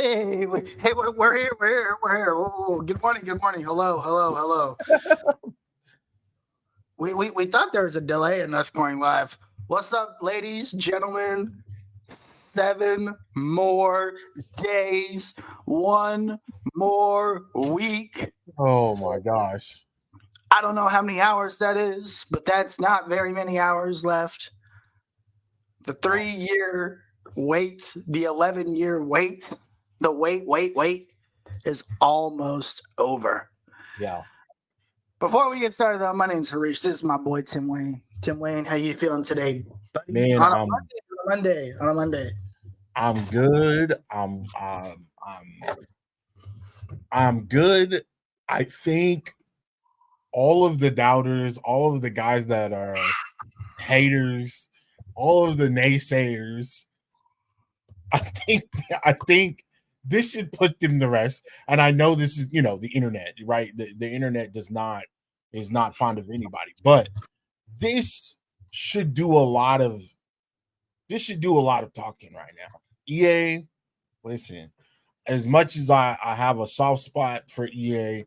We're here. We're here. Oh, good morning. Good morning. Hello. Hello. Hello. We thought there was a delay in us going live. What's up, ladies, gentlemen? 7 more days, 1 more week. Oh my gosh. I don't know how many hours that is, but that's not very many hours left. The 3-year wait, the 11-year wait, the wait is almost over. Yeah. Before we get started, though, my name's Harish. This is my boy Tim Wayne. Tim Wayne, how you feeling today, buddy? Man, On a Monday. I'm good. I'm good. I think all of the doubters, all of the guys that are haters, all of the naysayers, I think this should put them to rest. And I know this is, the internet, right? The internet is not fond of anybody, but this should do a lot of talking right now. EA, listen, as much as I have a soft spot for EA,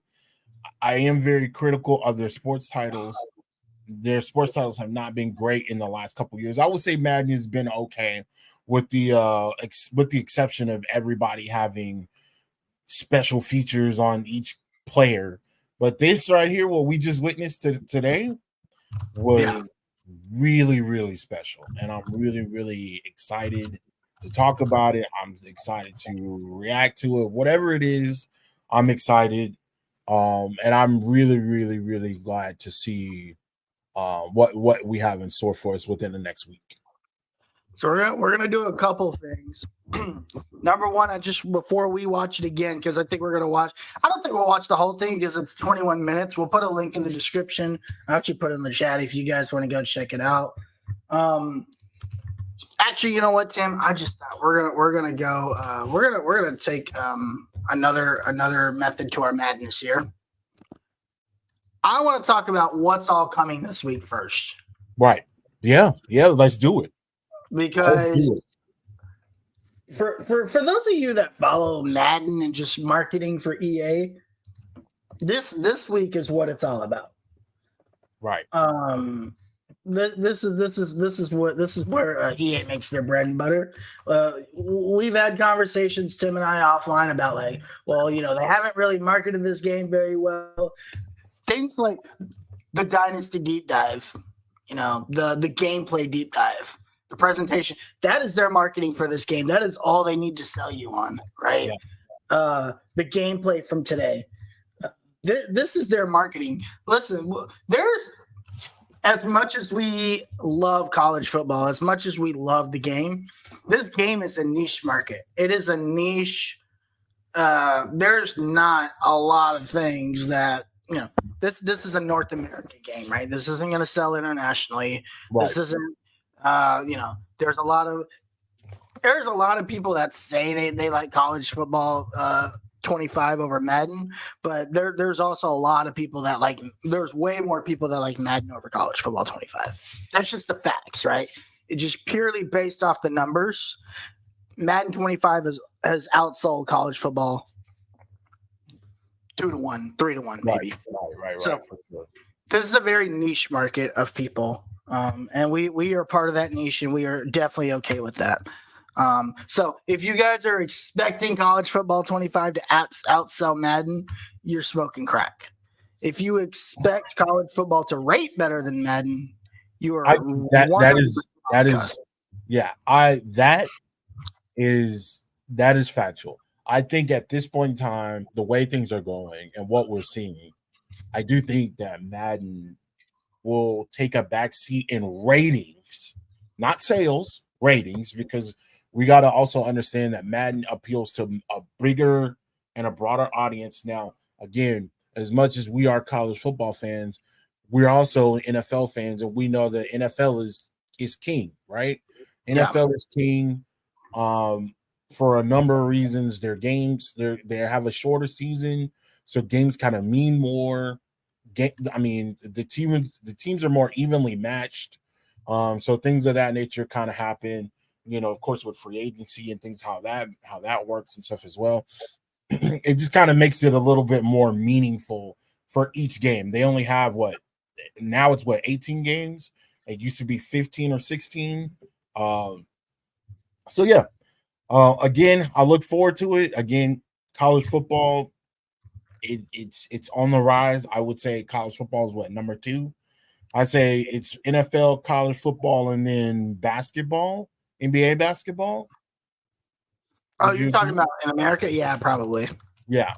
I am very critical of their sports titles. Their sports titles have not been great in the last couple of years. I would say Madden has been okay, with the exception of everybody having special features on each player. But this right here, what we just witnessed today, was really, really special. And I'm really, really excited to talk about it. I'm excited to react to it. Whatever it is, I'm excited. And I'm really, really, really glad to see what we have in store for us within the next week. So we're gonna do a couple things. Number one, before we watch it again, because I think we're gonna watch. I don't think we'll watch the whole thing because it's 21 minutes. We'll put a link in the description. I'll actually put it in the chat if you guys want to go check it out. Actually, you know what, Tim? I just thought we're gonna go. We're gonna take another method to our madness here. I want to talk about what's all coming this week first. Right. Yeah. Let's do it. Because for those of you that follow Madden and just marketing for EA, this week is what it's all about. Right. This is where EA makes their bread and butter. We've had conversations, Tim and I, offline about they haven't really marketed this game very well. Things like the Dynasty Deep Dive, the gameplay deep dive, the presentation, that is their marketing for this game. That is all they need to sell you on, right? Yeah. The gameplay from today. This is their marketing. Listen, there's, as much as we love college football, as much as we love the game, this game is a niche market. It is a niche. There's not a lot of things that, this is a North American game, right? This isn't going to sell internationally. Right. This isn't, there's a lot of people that say they like college football 25 over Madden, but there's also a lot of people that there's way more people that like Madden over college football 25. That's just the facts, right? It's just purely based off the numbers. Madden 25 has outsold college football 2-1, 3-1, maybe. Right. So this is a very niche market of people. And we are part of that niche, and we are definitely okay with that. So if you guys are expecting college football 25 to outsell Madden, you're smoking crack. If you expect college football to rate better than Madden, you are that is factual. I think at this point in time, the way things are going and what we're seeing, I do think that Madden will take a backseat in ratings, not sales, ratings, because we got to also understand that Madden appeals to a bigger and a broader audience. Now, again, as much as we are college football fans, we're also NFL fans, and we know that NFL is king, right? Yeah. NFL is king. For a number of reasons, their games they have a shorter season, so games kind of mean more. The teams are more evenly matched, so things of that nature kind of happen. of course, with free agency and things, how that works and stuff as well. It just kind of makes it a little bit more meaningful for each game. They only have now it's 18 games. It used to be 15 or 16. So yeah, again, I look forward to it. Again, college football, it's on the rise. I would say college football is number 2. I say it's NFL, college football, and then basketball, NBA basketball. Oh, you're talking about in America? Yeah, probably. Yeah.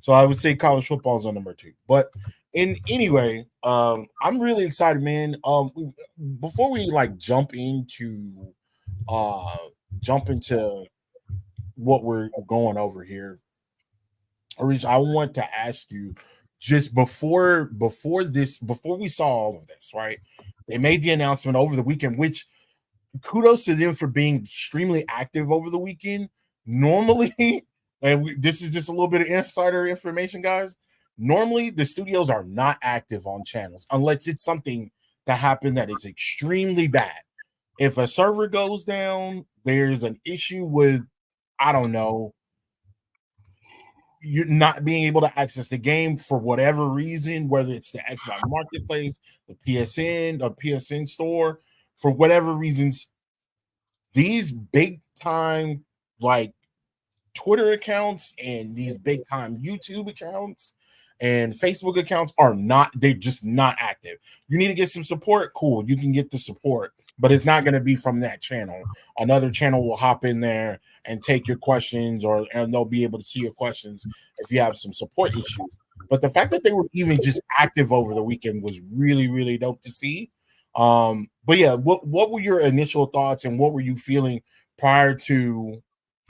So I would say college football is on number 2. But anyway, I'm really excited, man. Before we jump into what we're going over here, Arish, I want to ask you, just before we saw all of this, right? They made the announcement over the weekend, which kudos to them for being extremely active over the weekend. Normally, and this is just a little bit of insider information, guys. Normally, the studios are not active on channels unless it's something that happened that is extremely bad. If a server goes down, there's an issue with, I don't know, you're not being able to access the game for whatever reason, whether it's the Xbox Marketplace, the PSN store, for whatever reasons, these big time Twitter accounts and these big time YouTube accounts and Facebook accounts they're just not active. You need to get some support. Cool. You can get the support, but it's not going to be from that channel. Another channel will hop in there and take your questions, and they'll be able to see your questions if you have some support issues. But the fact that they were even just active over the weekend was really, really dope to see. But yeah, what were your initial thoughts and what were you feeling prior to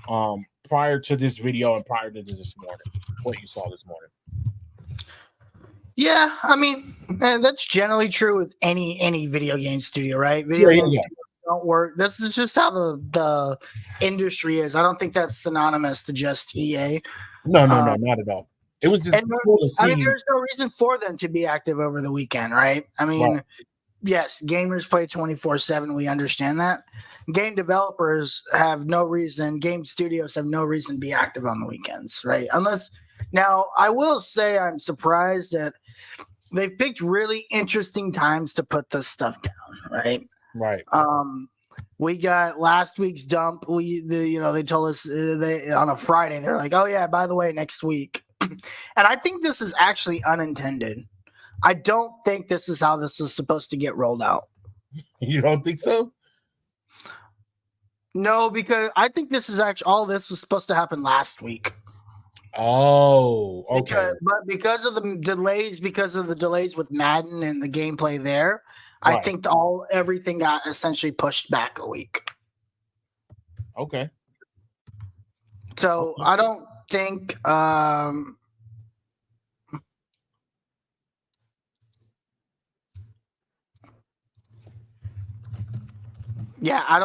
this video and prior to this morning, what you saw this morning? Yeah, I mean, that's generally true with any video game studio, right? Video games don't work. This is just how the industry is. I don't think that's synonymous to just EA. No, not at all. It was just cool to see. I mean, there's no reason for them to be active over the weekend, right? I mean, right. Yes, gamers play 24/7. We understand that. Game developers have no reason. Game studios have no reason to be active on the weekends, right? Now, I will say I'm surprised that they've picked really interesting times to put this stuff down, right? Right. We got last week's dump. They told us on a Friday. They're like, oh yeah, by the way, next week. And I think this is actually unintended. I don't think this is how this is supposed to get rolled out. You don't think so? No, because I think this is actually all this was supposed to happen last week. Oh, okay. But because of the delays with Madden and the gameplay there, right. I think everything got essentially pushed back a week. Okay. So I don't think yeah, I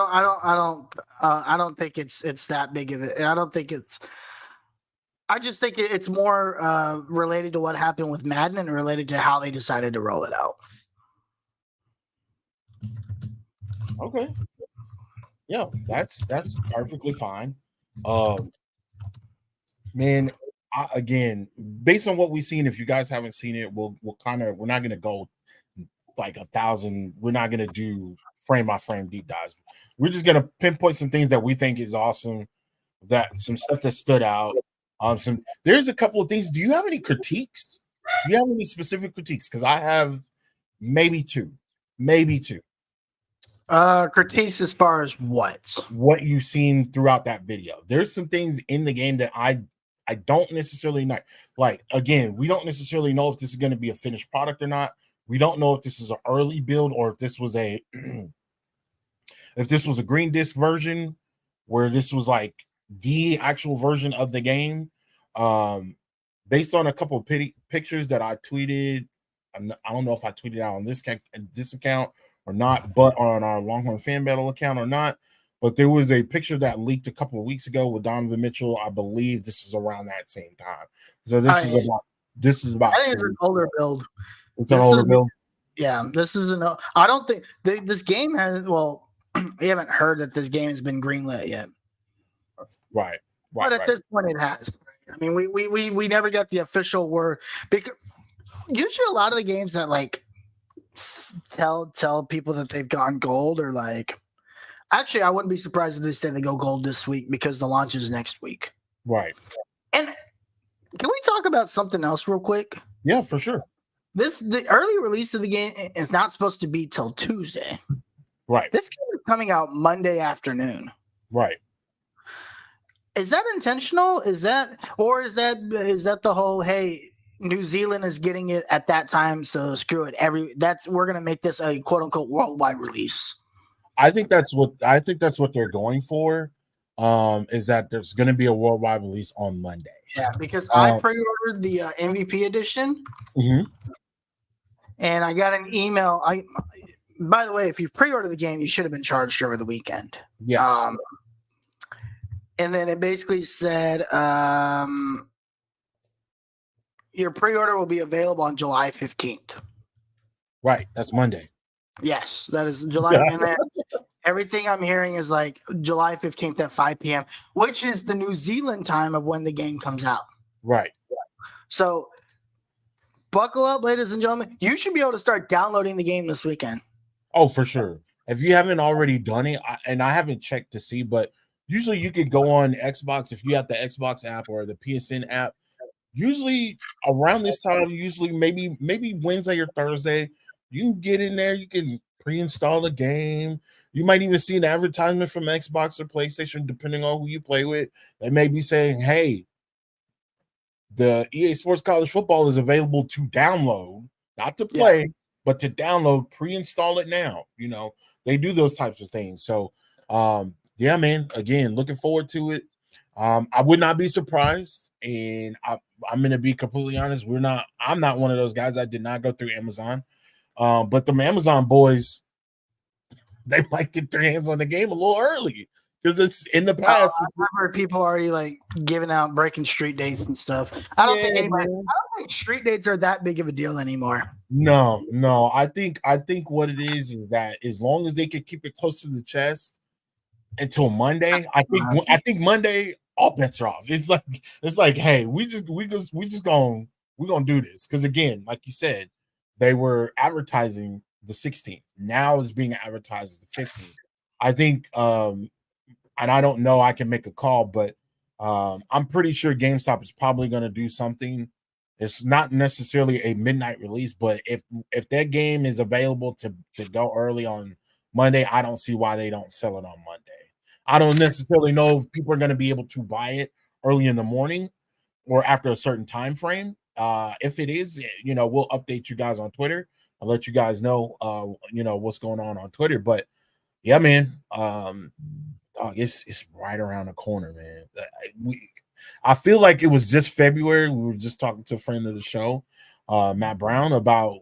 don't think it's that big of it. I just think it's more related to what happened with Madden and related to how they decided to roll it out. Okay. Yeah, that's perfectly fine. Man, again, based on what we've seen, if you guys haven't seen it, we're not gonna go 1,000. We're not gonna do frame by frame deep dives. We're just gonna pinpoint some things that we think is awesome, some stuff that stood out. There's a couple of things. Do you have any critiques? Do you have any specific critiques? Because I have maybe two. Critiques as far as what you've seen throughout that video. There's some things in the game that I don't necessarily know. Again, we don't necessarily know if this is going to be a finished product or not. We don't know if this is an early build or if this was a green disc version where this was the actual version of the game. Based on a couple of pictures that I tweeted, I don't know if I tweeted out on this account or not, but on our Longhorn Fan Battle account or not. But there was a picture that leaked a couple of weeks ago with Donovan Mitchell. I believe this is around that same time. So this is about. I think it's an older build. It's an older build. Yeah, this is I don't think this game has. Well, we haven't heard that this game has been greenlit yet. Right. But at this point, it has. I mean, we never got the official word because usually a lot of the games that like tell people that they've gone gold or like. Actually, I wouldn't be surprised if they say they go gold this week because the launch is next week. Right. And can we talk about something else real quick? Yeah, for sure. The early release of the game is not supposed to be till Tuesday. Right. This game is coming out Monday afternoon. Right. Is that intentional? Is that the whole hey, New Zealand is getting it at that time, so screw it. We're gonna make this a quote unquote worldwide release. I think that's what they're going for. Is that there's going to be a worldwide release on Monday? Yeah, because I pre-ordered the MVP edition, and I got an email. By the way, if you pre-order the game, you should have been charged over the weekend. Yes. And then it basically said your pre-order will be available on July 15th. Right, that's Monday. Yes, that is July. And then everything I'm hearing is like July 15th at 5 p.m., which is the New Zealand time of when the game comes out. Right. So buckle up, ladies and gentlemen. You should be able to start downloading the game this weekend. Oh, for sure. If you haven't already done it, and I haven't checked to see, but usually you could go on Xbox if you have the Xbox app or the PSN app. Usually around this time, maybe Wednesday or Thursday, you can get in there. You can pre-install the game. You might even see an advertisement from Xbox or PlayStation, depending on who you play with. They may be saying, hey, the EA Sports College Football is available to download, not to play, but to download, pre-install it now. You know, they do those types of things. So, yeah, man, again, looking forward to it. I would not be surprised. And I'm going to be completely honest. I'm not one of those guys. I did not go through Amazon. But the Amazon boys, they might get their hands on the game a little early because it's in the past. I've heard people already like giving out breaking street dates and stuff. I don't think street dates are that big of a deal anymore. No. I think what it is that as long as they can keep it close to the chest until Monday, I think Monday all bets are off. It's like, hey, we're gonna do this because again, like you said, they were advertising the 16th. Now it's being advertised as the 15th. I think, and I don't know, I can make a call, but I'm pretty sure GameStop is probably going to do something. It's not necessarily a midnight release, but if that game is available to go early on Monday, I don't see why they don't sell it on Monday. I don't necessarily know if people are going to be able to buy it early in the morning or after a certain time frame. If it is, we'll update you guys on Twitter. I'll let you guys know, what's going on Twitter. But yeah, man, it's right around the corner, man. I feel like it was just February. We were just talking to a friend of the show, Matt Brown, about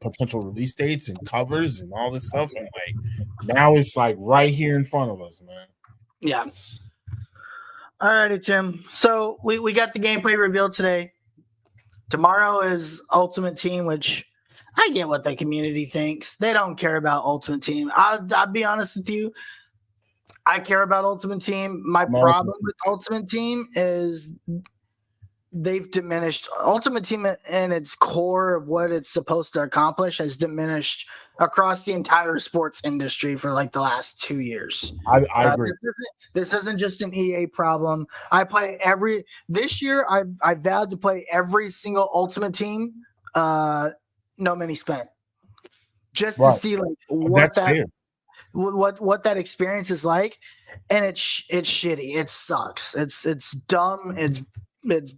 potential release dates and covers and all this stuff, and like now it's like right here in front of us, man. Yeah. All righty, Tim. So we got the gameplay revealed today. Tomorrow is Ultimate Team, which I get what the community thinks. They don't care about Ultimate Team. I'll be honest with you. I care about Ultimate Team. My problem with Ultimate Team is they've diminished. Ultimate Team and its core of what it's supposed to accomplish has diminished across the entire sports industry for like the last 2 years. I agree. This isn't just an EA problem. This year I vowed to play every single Ultimate Team, no mini spent, just to see like what that experience is like, and it's shitty. It sucks. It's dumb. It's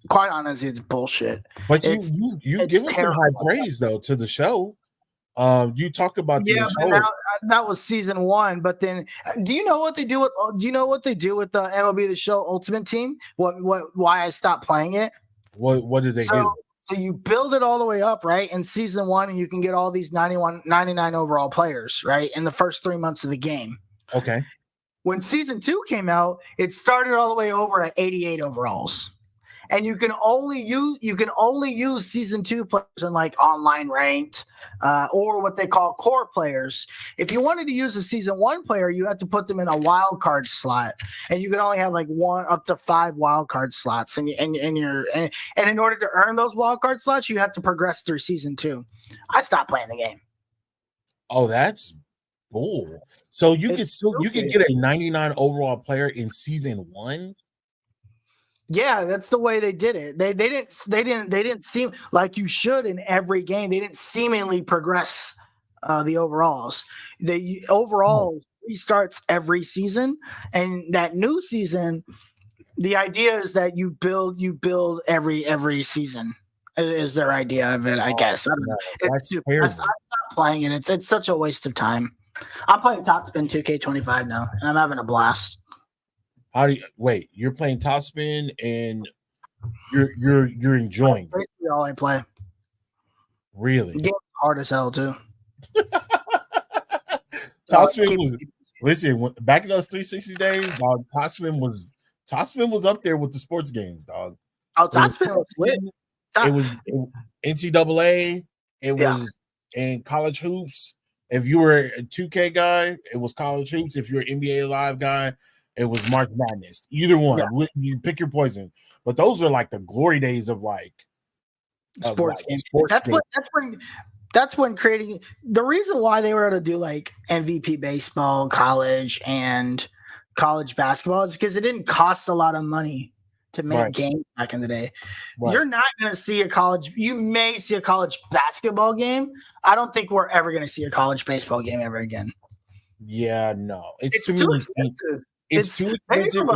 quite honestly, it's bullshit. But you give it some high praise though to the show. You talk about the show. That was season 1, but then do you know what they do with the MLB The Show Ultimate Team? Why I stopped playing it? What did they do? So you build it all the way up, right? In season 1, and you can get all these 99 overall players, right? In the first 3 months of the game. Okay. When season 2 came out, it started all the way over at 88 overalls. and you can only use season 2 players in like online ranked or what they call core players. If you wanted to use a season 1 player, you had to put them in a wild card slot, and you could only have like 1 up to 5 wild card slots. And in order to earn those wild card slots, you have to progress through season 2. I stopped playing the game. Oh, that's bull. So you could get a 99 overall player in season 1. Yeah, that's the way they did it. They didn't seem like you should in every game. They didn't seemingly progress the overalls. The overall restarts every season, and that new season, the idea is that you build every season. Is their idea of it? I guess. I don't know. That's terrible. I stopped playing it. It's such a waste of time. I'm playing Top Spin 2K25 now, and I'm having a blast. How do you wait? You're playing Top Spin and you're enjoying That's basically all I play. Really? The game's hard as hell too. Top Spin was back in those 360 days, dog. Top Spin was up there with the sports games, dog. Oh, Top Spin was lit. It was NCAA. It was in college hoops. If you were a 2K guy, it was college hoops. If you're an NBA Live guy, it was March Madness. Either one. Yeah. You pick your poison. But those are like the glory days of like sports games. That's when creating the reason why they were able to do like MVP baseball, college, and college basketball is because it didn't cost a lot of money to make games back in the day. Right. You're not going to see you may see a college basketball game. I don't think we're ever going to see a college baseball game ever again. Yeah, no. It's too expensive. It's too expensive.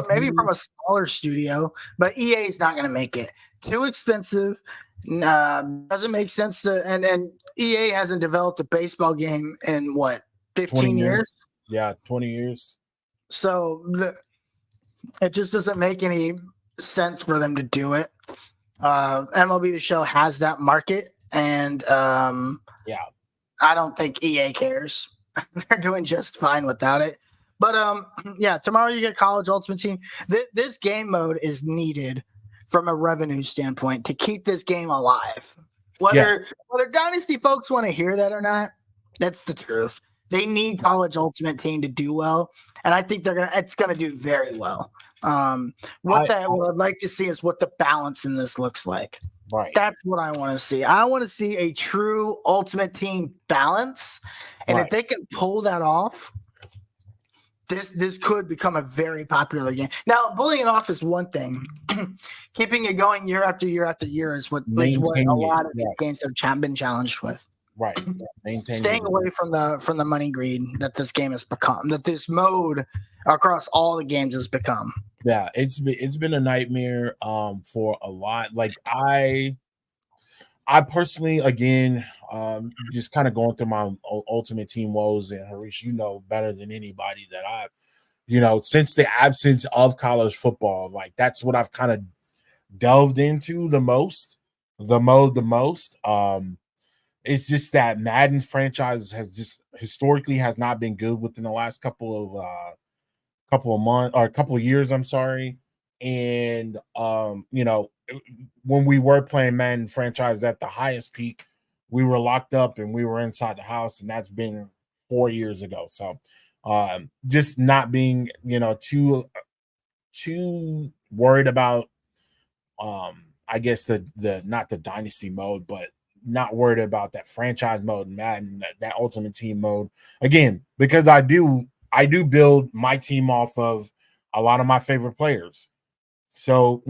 Maybe from a smaller studio, but EA is not going to make it. Too expensive. Doesn't make sense to, and EA hasn't developed a baseball game in what, 15 years? Yeah, 20 years. So it just doesn't make any sense for them to do it. MLB The Show has that market, and I don't think EA cares. They're doing just fine without it. But tomorrow you get College Ultimate Team. This game mode is needed from a revenue standpoint to keep this game alive. Whether Dynasty folks want to hear that or not, that's the truth. They need College Ultimate Team to do well, and I think it's gonna do very well. What I'd like to see is what the balance in this looks like. Right. That's what I want to see. I want to see a true Ultimate Team balance, and if they can pull that off, this could become a very popular game. Now, bullying it off is one thing. Keeping it going year after year after year is what a lot of these games have been challenged with. Right. Staying away from the money greed that this game has become, that this mode across all the games has become. Yeah, it's been a nightmare for a lot. Like I personally, again, just kind of going through my Ultimate Team woes, and Harish, you know better than anybody that since the absence of college football, like that's what I've kind of delved into the most. It's just that Madden franchise has just historically has not been good within the last couple of months or a couple of years. I'm sorry. And when we were playing Madden franchise at the highest peak, we were locked up and we were inside the house, and that's been 4 years ago. So just not being too worried about I guess the not the dynasty mode, but not worried about that franchise mode and Madden, that Ultimate Team mode again, because I do build my team off of a lot of my favorite players. So,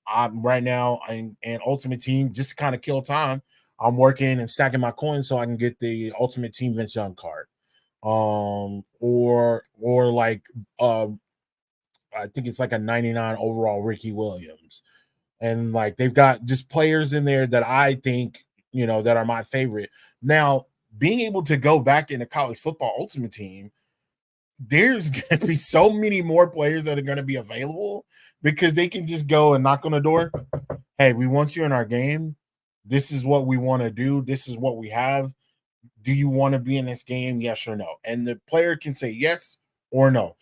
I'm right now in Ultimate Team just to kind of kill time. I'm working and stacking my coins so I can get the Ultimate Team Vince Young card. Or like I think it's like a 99 overall Ricky Williams. And like they've got just players in there that I think, that are my favorite. Now, being able to go back into college football Ultimate Team, there's going to be so many more players that are going to be available because they can just go and knock on the door. Hey, we want you in our game. This is what we want to do. This is what we have. Do you want to be in this game? Yes or no? And the player can say yes or no.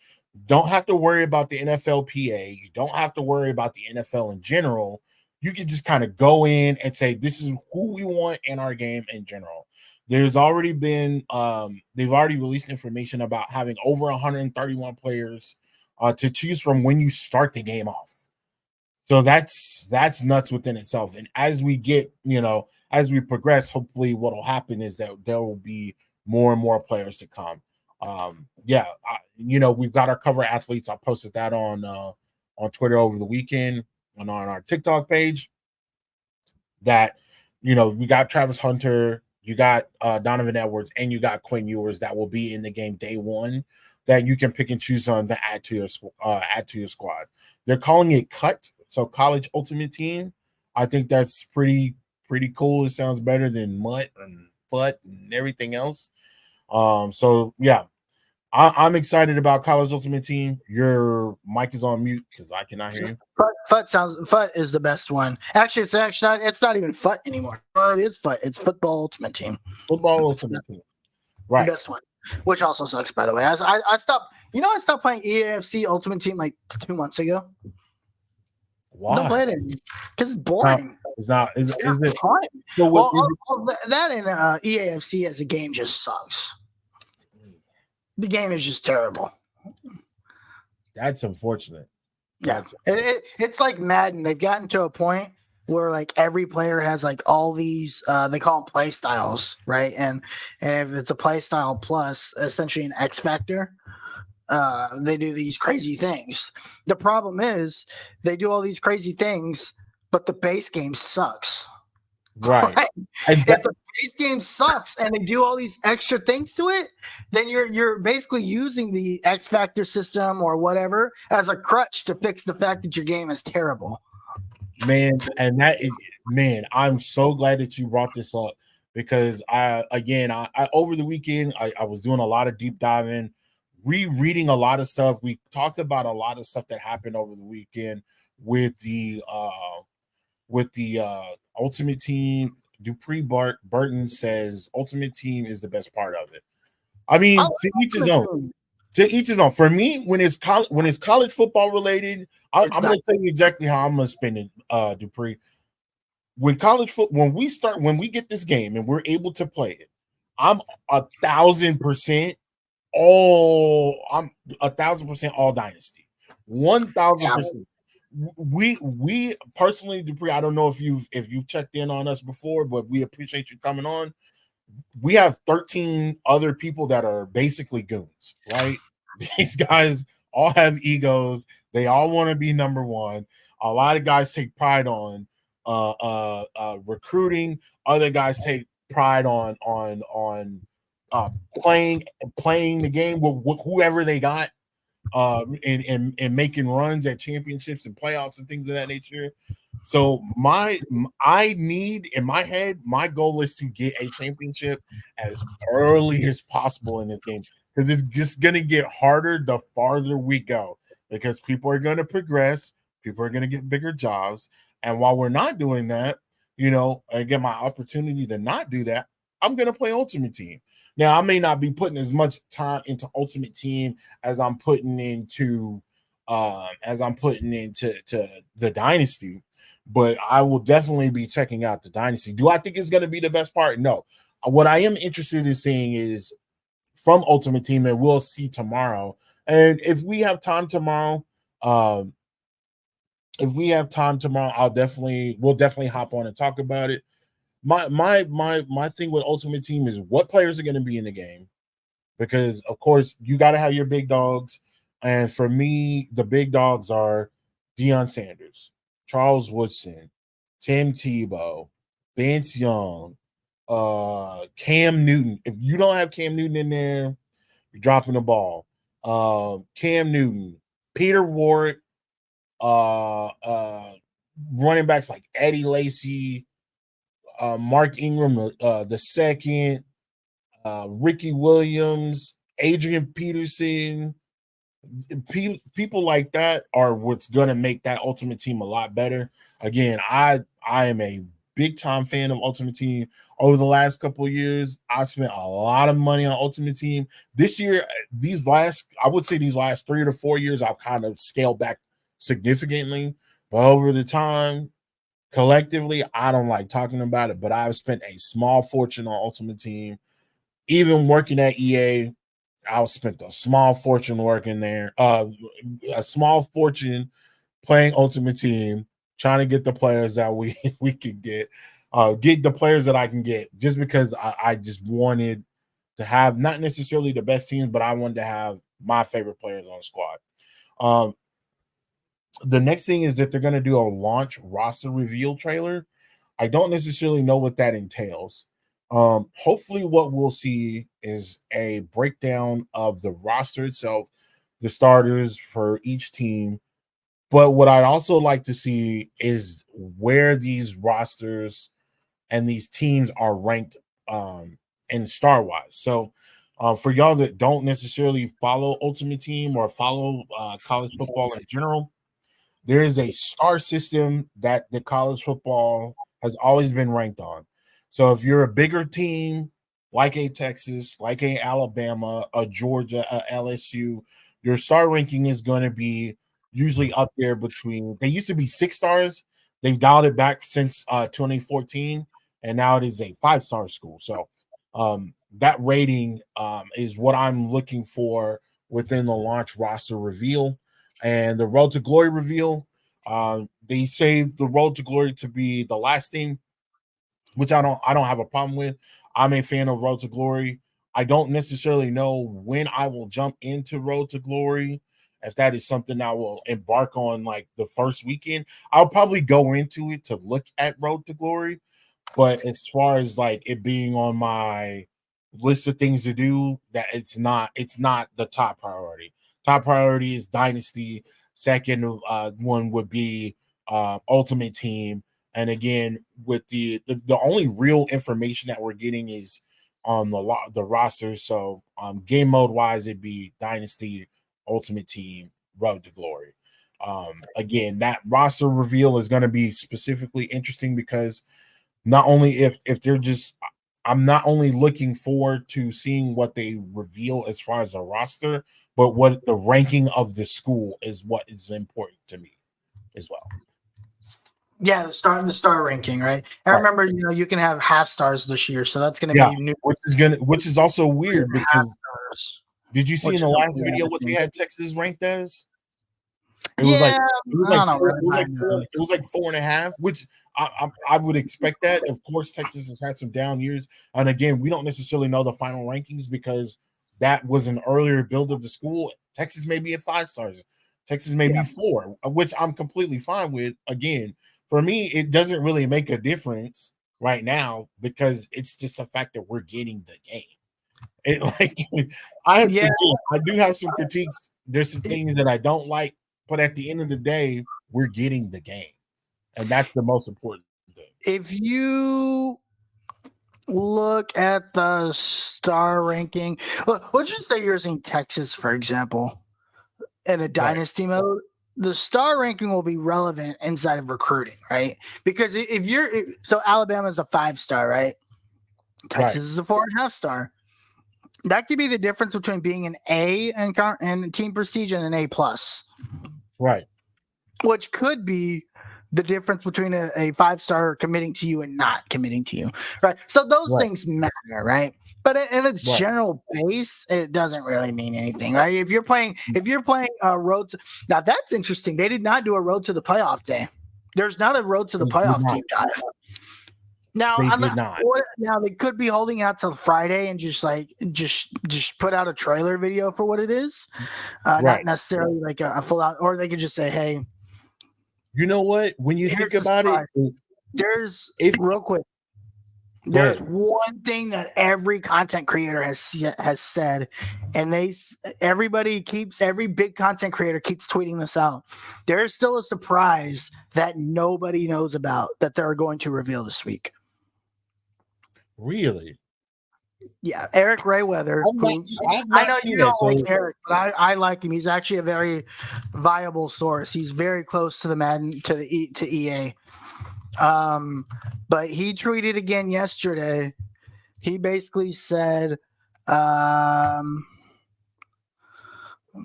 Don't have to worry about the NFLPA. You don't have to worry about the NFL in general. You can just kind of go in and say, this is who we want in our game in general. There's already been, they've already released information about having over 131 players to choose from when you start the game off. So that's nuts within itself. And as we get, as we progress, hopefully what will happen is that there will be more and more players to come. We've got our cover athletes. I posted that on Twitter over the weekend and on our TikTok page. That we got Travis Hunter, you got Donovan Edwards, and you got Quinn Ewers that will be in the game day one. That you can pick and choose on to add to your squad. They're calling it CUT, so College Ultimate Team. I think that's pretty cool. It sounds better than MUT and FUT and everything else. I'm excited about College Ultimate Team. Your mic is on mute because I cannot hear you. FUT is the best one. Actually, it's not even FUT anymore. It is FUT. It's Football Ultimate Team. Football Ultimate Team. Right. The best one. Which also sucks, by the way. I stopped. I stopped playing EAFC Ultimate Team like 2 months ago. Why? Don't play it anymore because it's boring. It's not. Is it fun? So that and EAFC as a game just sucks. The game is just terrible. That's unfortunate. Yeah, it's like Madden. They've gotten to a point where like every player has like all these they call them play styles, right? And if it's a play style plus essentially an X factor, they do these crazy things. The problem is they do all these crazy things, but the base game sucks. Right. If the base game sucks and they do all these extra things to it, then you're basically using the X Factor system or whatever as a crutch to fix the fact that your game is terrible. Man, I'm so glad that you brought this up because I over the weekend I was doing a lot of deep diving, rereading a lot of stuff. We talked about a lot of stuff that happened over the weekend with the Ultimate Team. Dupree Burton says Ultimate Team is the best part of it. I mean, to each his own. To each his own. For me, when it's college football related, I'm going to tell you exactly how I'm going to spend it, Dupree. When we get this game and we're able to play it, I'm 1,000% all dynasty. 1,000%. We personally, Dupree, I don't know if you've checked in on us before, but we appreciate you coming on. We have 13 other people that are basically goons, right? These guys all have egos. They all want to be number one. A lot of guys take pride on recruiting. Other guys take pride on playing the game with whoever they got. And making runs at championships and playoffs and things of that nature. So I need in my head, my goal is to get a championship as early as possible in this game because it's just going to get harder the farther we go because people are going to progress, people are going to get bigger jobs, and while we're not doing that, I get my opportunity to not do that. I'm going to play Ultimate Team. Now, I may not be putting as much time into Ultimate Team as I'm putting into the Dynasty, but I will definitely be checking out the Dynasty. Do I think it's going to be the best part? No. What I am interested in seeing is from Ultimate Team, and we'll see tomorrow. And if we have time tomorrow, we'll definitely hop on and talk about it. My thing with Ultimate Team is what players are going to be in the game, because of course you got to have your big dogs, and for me the big dogs are Deion Sanders, Charles Woodson, Tim Tebow, Vince Young, Cam Newton. If you don't have Cam Newton in there, you're dropping the ball. Cam Newton, Peter Warrick, running backs like Eddie Lacy, Mark Ingram the second, Ricky Williams, Adrian Peterson, people like that are what's going to make that Ultimate Team a lot better. Again, I am a big time fan of Ultimate Team. Over the last couple of years, I've spent a lot of money on Ultimate Team. This year, these last 3 to 4 years, I've kind of scaled back significantly. But over the time, collectively, I don't like talking about it, but I've spent a small fortune on Ultimate Team. Even working at EA, I spent a small fortune working there, a small fortune playing Ultimate Team, trying to get the players that we could get the players that I can get, just because I just wanted to have not necessarily the best teams, but I wanted to have my favorite players on the squad. The next thing is that they're going to do a launch roster reveal trailer. I don't necessarily know what that entails. Hopefully what we'll see is a breakdown of the roster itself, the starters for each team. But what I'd also like to see is where these rosters and these teams are ranked in star-wise. So for y'all that don't necessarily follow Ultimate Team or follow college football in general, there is a star system that the college football has always been ranked on. So if you're a bigger team like a Texas, like a Alabama, a Georgia, a LSU, your star ranking is going to be usually up there between, they used to be 6 stars. They've dialed it back since 2014, and now it is a 5-star school. So that rating is what I'm looking for within the launch roster reveal. And the Road to Glory reveal, they say the Road to Glory to be the last thing, which I don't have a problem with. I'm a fan of Road to Glory. I don't necessarily know when I will jump into Road to Glory. If that is something I will embark on like the first weekend, I'll probably go into it to look at Road to Glory. But as far as like it being on my list of things to do, that it's not the top priority. Top priority is Dynasty. Second one would be Ultimate Team. And again, with the only real information that we're getting is on the roster. So game mode wise, it'd be Dynasty, Ultimate Team, Road to Glory. Again, that roster reveal is going to be specifically interesting because not only if they're just, I'm not only looking forward to seeing what they reveal as far as a roster, but what the ranking of the school is what is important to me as well. Yeah, the star ranking, right? I remember, you can have half stars this year, so that's going to be new. Which is also weird because did you see in the last video what they had Texas ranked as? It was like 4.5, which I would expect that. Of course, Texas has had some down years, and again, we don't necessarily know the final rankings because that was an earlier build of the school. Texas may be at 5 stars, Texas may be 4, which I'm completely fine with. Again, for me, it doesn't really make a difference right now because it's just the fact that we're getting the game. I do have some critiques. There's some things that I don't like. But at the end of the day, we're getting the game. And that's the most important thing. If you look at the star ranking, let's just say you're using Texas, for example, in a dynasty mode, the star ranking will be relevant inside of recruiting, right? Because so Alabama is a 5-star, right? Texas is a 4.5 star. That could be the difference between being an A and team prestige and an A+. Right. Which could be the difference between a 5-star committing to you and not committing to you. Right. So those things matter, right? But in its general base, it doesn't really mean anything, right? If you're playing a road to, now that's interesting. They did not do a road to the playoff day. There's not a road to the playoff team dive. Now, now they could be holding out till Friday and just put out a trailer video for what it is, not necessarily like a full out. Or they could just say, "Hey, you know what? When you think about it, there's one thing that every content creator has said, and every big content creator keeps tweeting this out. There's still a surprise that nobody knows about that they're going to reveal this week." Really? Yeah, Eric Rayweather. I know you don't like Eric, but I like him. He's actually a very viable source. He's very close to the Madden to EA. But he tweeted again yesterday. He basically said, a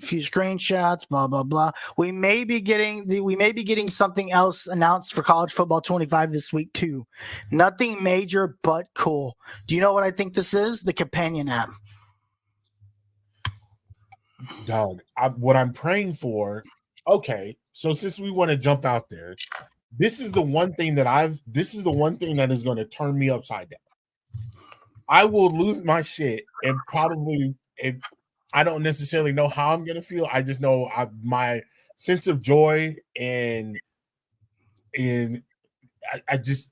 few screenshots, blah blah blah. We may be getting something else announced for college football 25 this week too. Nothing major but cool. Do you know what I think this is? The companion app. Dog, what I'm praying for. Okay, so since we want to jump out there, this is the one thing that is going to turn me upside down. I will lose my shit and probably, I don't necessarily know how I'm going to feel. I just know my sense of joy and I just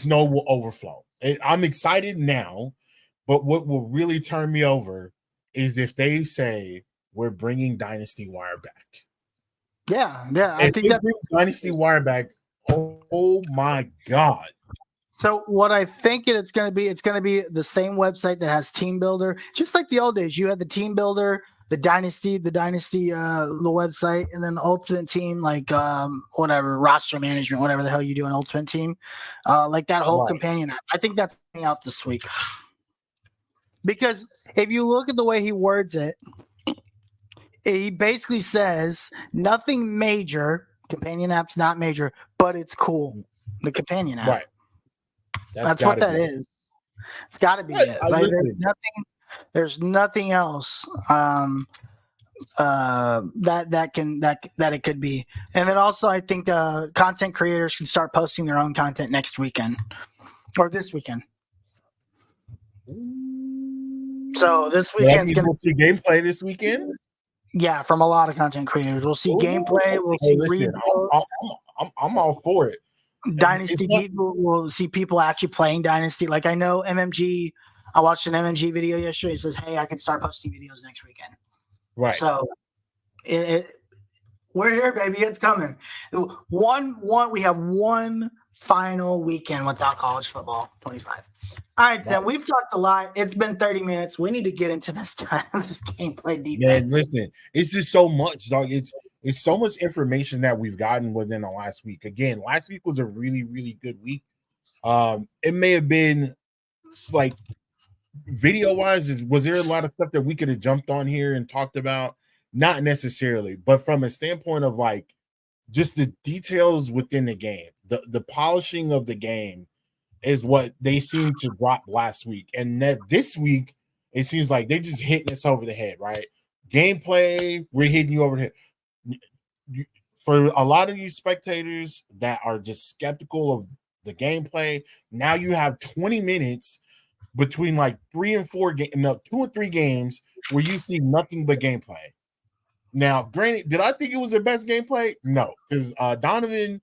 know it will overflow. I'm excited now, but what will really turn me over is if they say we're bringing Dynasty Wire back. Yeah. I think that Dynasty Wire back. Oh my God. So what I think it's going to be the same website that has Team Builder, just like the old days. You had the Team Builder, the Dynasty, the website, and then the Ultimate Team, like whatever roster management, whatever the hell you do in Ultimate Team, like that whole companion app. I think that's coming out this week, because if you look at the way he words it, he basically says nothing major. Companion app's not major, but it's cool. The companion app, right? That's what that is. It's got to be it. Like, there's nothing else that it could be. And then also, I think content creators can start posting their own content next weekend or this weekend. So this weekend's gonna see gameplay this weekend. Yeah, from a lot of content creators, we'll see gameplay. We'll see. I'm all for it. Dynasty people will see people actually playing Dynasty. Like I know MMG. I watched an MMG video yesterday. It says, "Hey, I can start posting videos next weekend." Right. So, we're here, baby. It's coming. We have one final weekend without college football. 25. All right, then we've talked a lot. It's been 30 minutes. We need to get into this gameplay deep. Man, listen, it's just so much, dog. It's so much information that we've gotten within the last week. Again, last week was a really, really good week. It may have been like video-wise, was there a lot of stuff that we could have jumped on here and talked about? Not necessarily, but from a standpoint of like just the details within the game, the polishing of the game is what they seemed to drop last week. And that this week, it seems like they're just hitting us over the head, right? Gameplay, we're hitting you over the head. For a lot of you spectators that are just skeptical of the gameplay, now you have 20 minutes between like 2 or 3 games where you see nothing but gameplay. Now, granted, did I think it was the best gameplay? No, because Donovan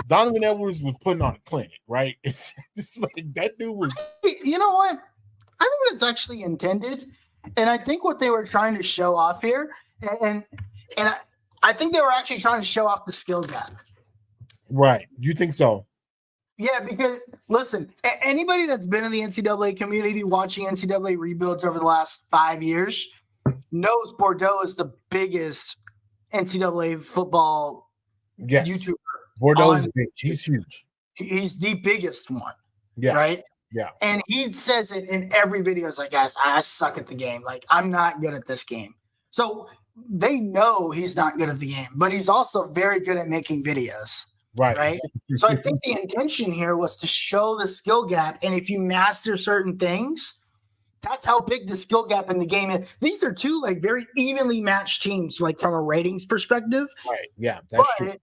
Edwards was putting on a clinic, right? It's like that dude was. You know what? I think that's actually intended, and I think what they were trying to show off here, and I think they were actually trying to show off the skill gap. Right. You think so? Yeah, because listen, anybody that's been in the NCAA community watching NCAA rebuilds over the last 5 years knows Bordeaux is the biggest NCAA football YouTuber. Bordeaux is big. He's huge. He's the biggest one. Yeah. Right? Yeah. And he says it in every video. It's like, guys, I suck at the game. Like, I'm not good at this game. So they know he's not good at the game, but he's also very good at making videos. Right. So I think the intention here was to show the skill gap. And if you master certain things, that's how big the skill gap in the game is. These are two like very evenly matched teams, like from a ratings perspective. Right. Yeah, that's true.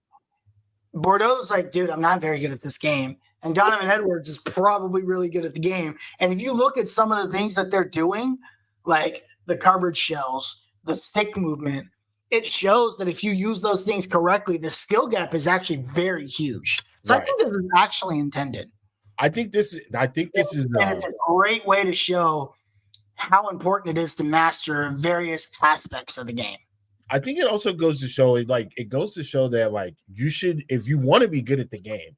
Bordeaux's like, dude, I'm not very good at this game. And Donovan Edwards is probably really good at the game. And if you look at some of the things that they're doing, like the coverage shells, the stick movement, it shows that if you use those things correctly, the skill gap is actually very huge. So I think this is actually intended. I think this is and it's a great way to show how important it is to master various aspects of the game. I think it also goes to show that like you should, if you want to be good at the game,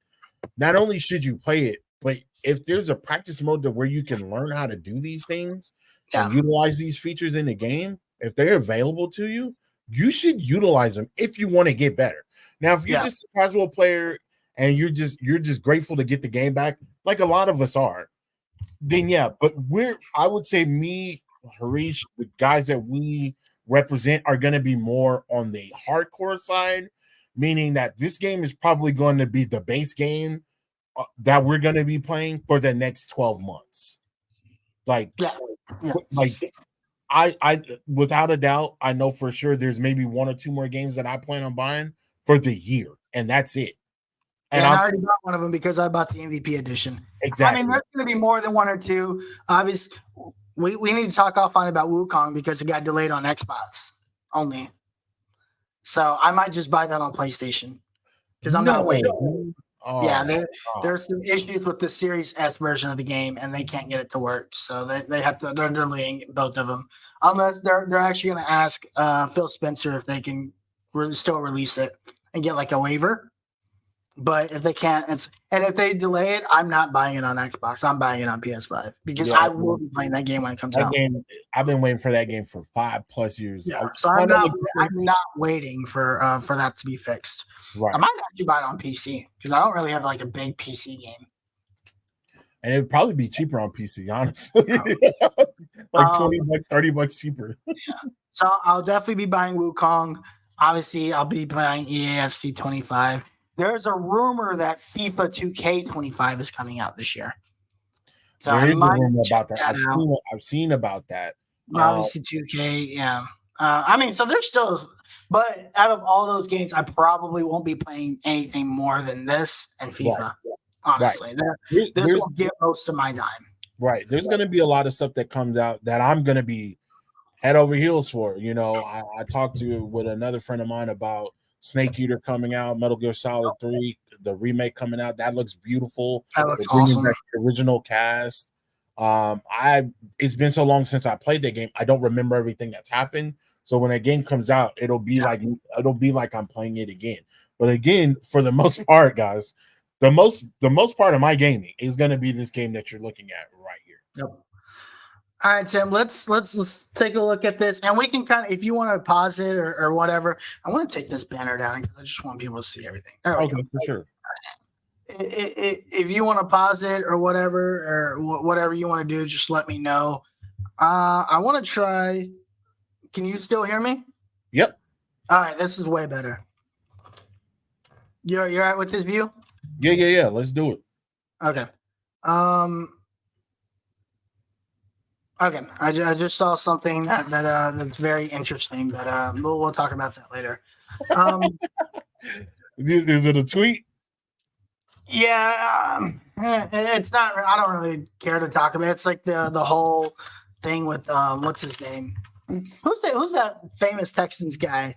not only should you play it, but if there's a practice mode where you can learn how to do these things and utilize these features in the game, if they're available to you, you should utilize them if you want to get better. Now, if you're just a casual player and you're just grateful to get the game back, like a lot of us are, then yeah. But I would say me, Harish, the guys that we represent are going to be more on the hardcore side, meaning that this game is probably going to be the base game that we're going to be playing for the next 12 months. Like, yeah. Like I without a doubt, I know for sure there's maybe 1 or 2 more games that I plan on buying for the year, and that's it. And I already bought one of them because I bought the MVP edition. Exactly. I mean, there's going to be more than 1 or 2. Obviously, we need to talk offline about Wukong because it got delayed on Xbox only. So I might just buy that on PlayStation because I'm not waiting. Oh, yeah, there's some issues with the Series S version of the game, and they can't get it to work. So they have to. They're delaying both of them, unless they're actually going to ask Phil Spencer if they can still release it and get like a waiver. But if they can't, and if they delay it, I'm not buying it on Xbox. I'm buying it on PS5 because I will be playing that game when it comes out. I've been waiting for that game for 5+ years. Yeah, so I'm not waiting for that to be fixed. Right. I might actually buy it on PC because I don't really have like a big PC game. And it would probably be cheaper on PC, honestly. Like $20, $30 cheaper. Yeah. So I'll definitely be buying Wukong. Obviously, I'll be buying EAFC 25. There's a rumor that FIFA 2K25 is coming out this year. So there is a rumor about that. I've seen about that. Obviously, 2K, yeah. I mean, so there's still, but out of all those games, I probably won't be playing anything more than this and FIFA. Right. Honestly, right. This will get most of my time. Right. There's going to be a lot of stuff that comes out that I'm going to be head over heels for. You know, I talked with another friend of mine about Snake Eater coming out, Metal Gear Solid 3, the remake coming out. That looks beautiful. That looks awesome. The original cast. It's been so long since I played that game. I don't remember everything that's happened. So when a game comes out, it'll be like I'm playing it again. But again, for the most part, guys, the most part of my gaming is going to be this game that you're looking at right here. Yep. All right, Tim, let's take a look at this, and we can kind of, if you want to pause it or whatever. I want to take this banner down because I just want to be able to see everything. Okay, for sure. If you want to pause it or whatever you want to do, just let me know. I want to try. Can you still hear me? Yep. All right, this is way better. You're all right with this view? Yeah. Let's do it. Okay. Okay. I just saw something that's very interesting, but we'll talk about that later. Is it a tweet? Yeah, it's not. I don't really care to talk about it. It's like the whole thing with what's his name? Who's that famous Texans guy?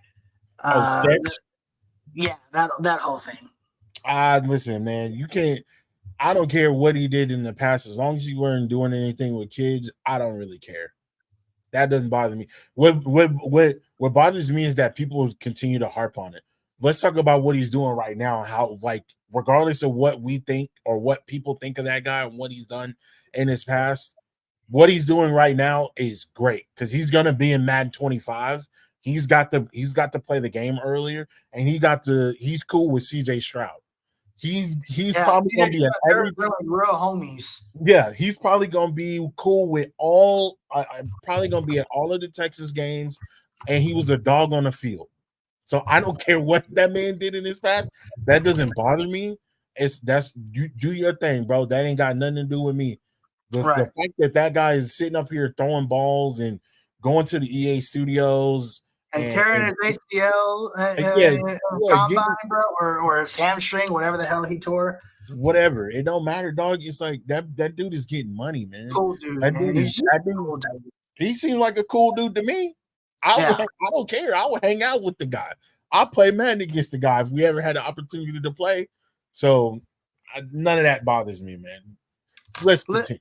Yeah, that whole thing. Listen, man, you can't. I don't care what he did in the past, as long as he weren't doing anything with kids. I don't really care. That doesn't bother me. What bothers me is that people continue to harp on it. Let's talk about what he's doing right now. How, like, regardless of what we think or what people think of that guy and what he's done in his past, what he's doing right now is great because he's gonna be in Madden 25. He's got to play the game earlier, and he's cool with CJ Stroud. He's probably gonna be real homies. Yeah, he's probably gonna be cool with all. Probably gonna be at all of the Texas games, and he was a dog on the field. So I don't care what that man did in his past. That doesn't bother me. You do your thing, bro. That ain't got nothing to do with me. The fact that guy is sitting up here throwing balls and going to the EA studios and tearing his ACL, combine, bro, or his hamstring, whatever the hell he tore. Whatever, it don't matter, dog. It's like that dude is getting money, man. Cool dude. He seemed like a cool dude to me. I don't care. I would hang out with the guy. I'll play Madden against the guy if we ever had the opportunity to play. So none of that bothers me, man. Let's continue.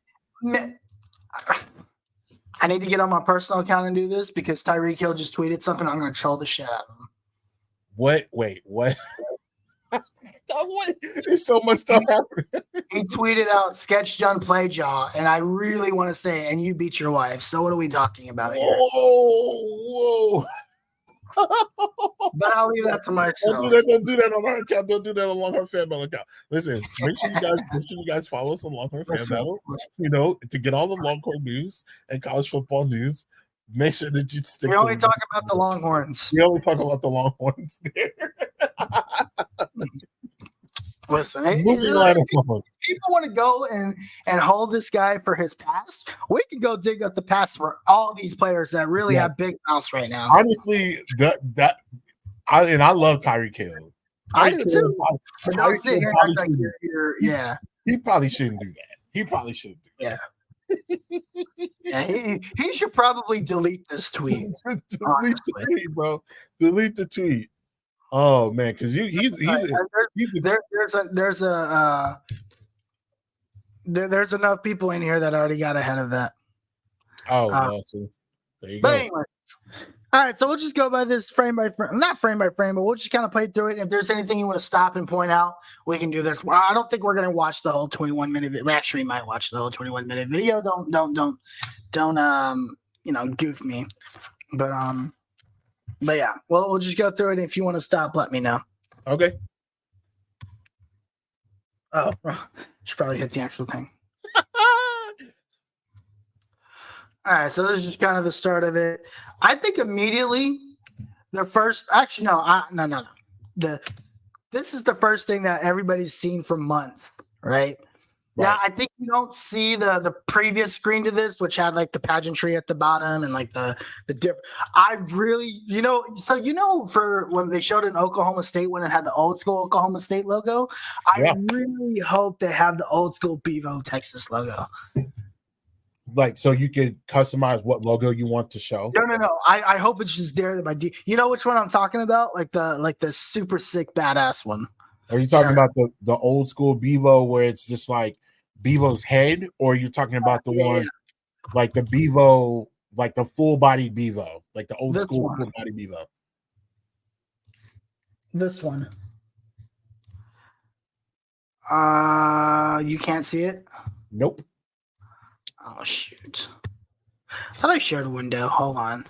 I need to get on my personal account and do this because Tyreek Hill just tweeted something. I'm going to troll the shit out of him. What? Wait, what? What? There's so much stuff happening. He tweeted out sketch done play jaw, and I really want to say, and you beat your wife. So what are we talking about here? Whoa. But I'll leave that to myself. Don't do that on our account. Don't do that on Longhorn Fan Battle account. Listen, make sure you guys follow us on Longhorn Fan Battle. To get all the Longhorn news and college football news. Make sure that you stick. We only talk about the Longhorns. We only talk about the Longhorns there. Listen, moving right along. People want to go and hold this guy for his past. We can go dig up the past for all these players that really have big mouths right now. Honestly, I love Tyreek Hill. I do too. But don't sit here and act like yeah. He probably shouldn't do that. He probably shouldn't do that. Yeah, he should probably delete this tweet. Delete the tweet, bro. Delete the tweet. Oh man, because there's enough people in here that already got ahead of that. Oh, awesome. There you but go. Anyway, all right, so we'll just go by this frame by frame, not frame by frame, but we'll just kind of play through it. If there's anything you want to stop and point out, we can do this. Well, I don't think we're gonna watch the whole 21-minute video. Actually, we might watch the whole 21-minute video. Don't goof me. But yeah, well, we'll just go through it. If you want to stop, let me know. Okay. Oh, should probably hit the actual thing. All right, so this is kind of the start of it. I think immediately the first, actually, no. This is the first thing that everybody's seen for months, right? Yeah, I think you don't see the previous screen to this, which had like the pageantry at the bottom and like the different. I really, for when they showed it in Oklahoma State when it had the old school Oklahoma State logo, I really hope they have the old school Bevo Texas logo. Like, so you could customize what logo you want to show. No. I hope it's just there by You know which one I'm talking about? Like the super sick badass one. Are you talking about the old school Bevo where it's just like Bevo's head, or are you talking about the one like the Bevo, like the full body Bevo, like the old school full body Bevo? This one. You can't see it? Nope. Oh shoot. I thought I shared a window. Hold on.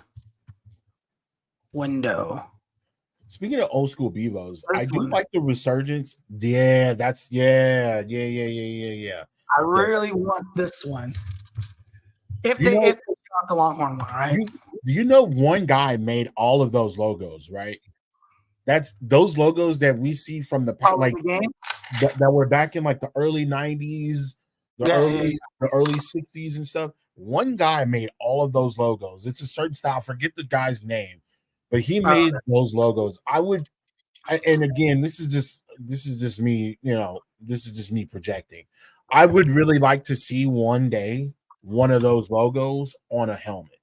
Window. Speaking of old school Bevos, I do like the resurgence. Yeah, that's yeah. I really want this one. If they got the Longhorn one, right? One guy made all of those logos, right? That's those logos that we see from the that were back in like the early 90s, the early 60s and stuff. One guy made all of those logos. It's a certain style. Forget the guy's name, but he made those logos. And again, this is just me, this is just me projecting. I would really like to see one day one of those logos on a helmet.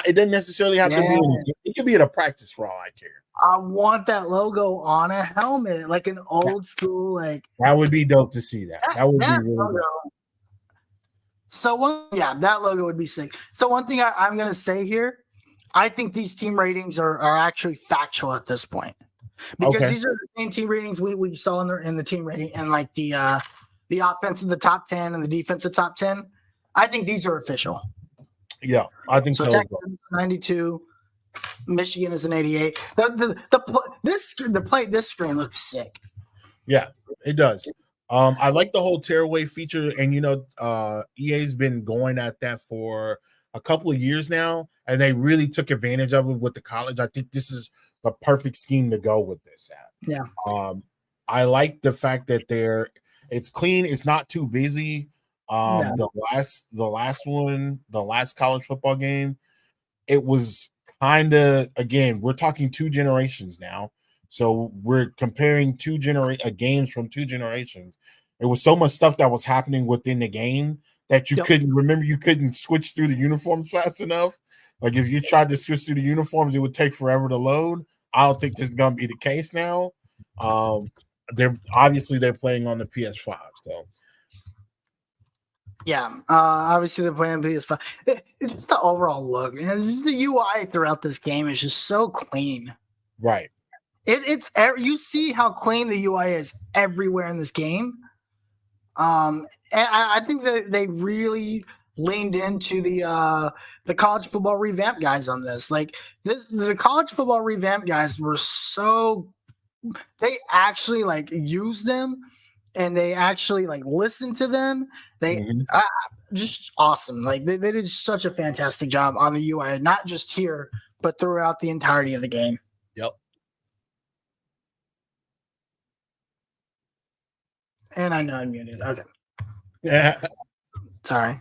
It doesn't necessarily have to be. It could be at a practice for all I care. I want that logo on a helmet, like an old school, like that would be dope to see that. That would be really dope. So that logo would be sick. So one thing I'm gonna say here, I think these team ratings are actually factual at this point. Because these are the same team ratings we saw in the team rating and like the offense in the top 10 and the defensive top 10. I think these are official. Yeah, I think so. Texas is 92, Michigan is an 88. This screen looks sick. Yeah, it does. I like the whole tearaway feature, and EA's been going at that for a couple of years now, and they really took advantage of it with the college. I think this is the perfect scheme to go with this at. Yeah. I like the fact that it's clean, it's not too busy. The last college football game, it was kind of, again, we're talking two generations now. So we're comparing games from two generations. It was so much stuff that was happening within the game that you couldn't switch through the uniforms fast enough. Like if you tried to switch through the uniforms, it would take forever to load. I don't think this is gonna be the case now. They're playing on the PS5, so yeah. Obviously they're playing on PS5. It's just the overall look, man. The UI throughout this game is just so clean. Right. It's you see how clean the UI is everywhere in this game. And I think that they really leaned into the the college football revamp guys on this. Like the college football revamp guys were so they actually like use them and they actually like listen to them. They just awesome. Like they did such a fantastic job on the UI, not just here, but throughout the entirety of the game. Yep. And I know I'm muted. Okay. Yeah. Sorry.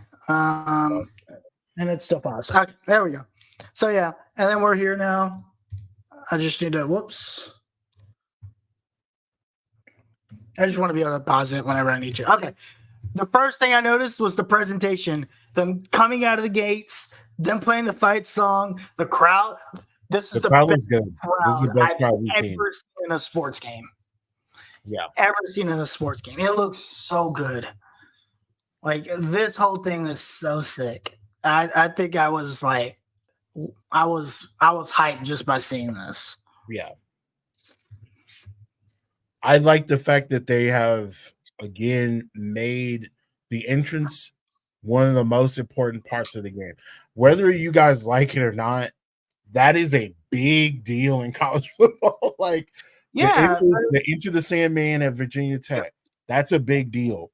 And it's still paused. Okay, there we go. So yeah, and then we're here now. I just need to whoops. I just want to be able to pause it whenever I need to. Okay. The first thing I noticed was the presentation. Them coming out of the gates, them playing the fight song, the crowd. This is The crowd was good. This is the best I've crowd we've ever seen. seen in a sports game. Yeah. Ever seen in a sports game. It looks so good. Like this whole thing is so sick. I think I was like I was hyped just by seeing this. Yeah. I like the fact that they have again made the entrance one of the most important parts of the game. Whether you guys like it or not, that is a big deal in college football. Like the Enter the Sandman at Virginia Tech, that's a big deal.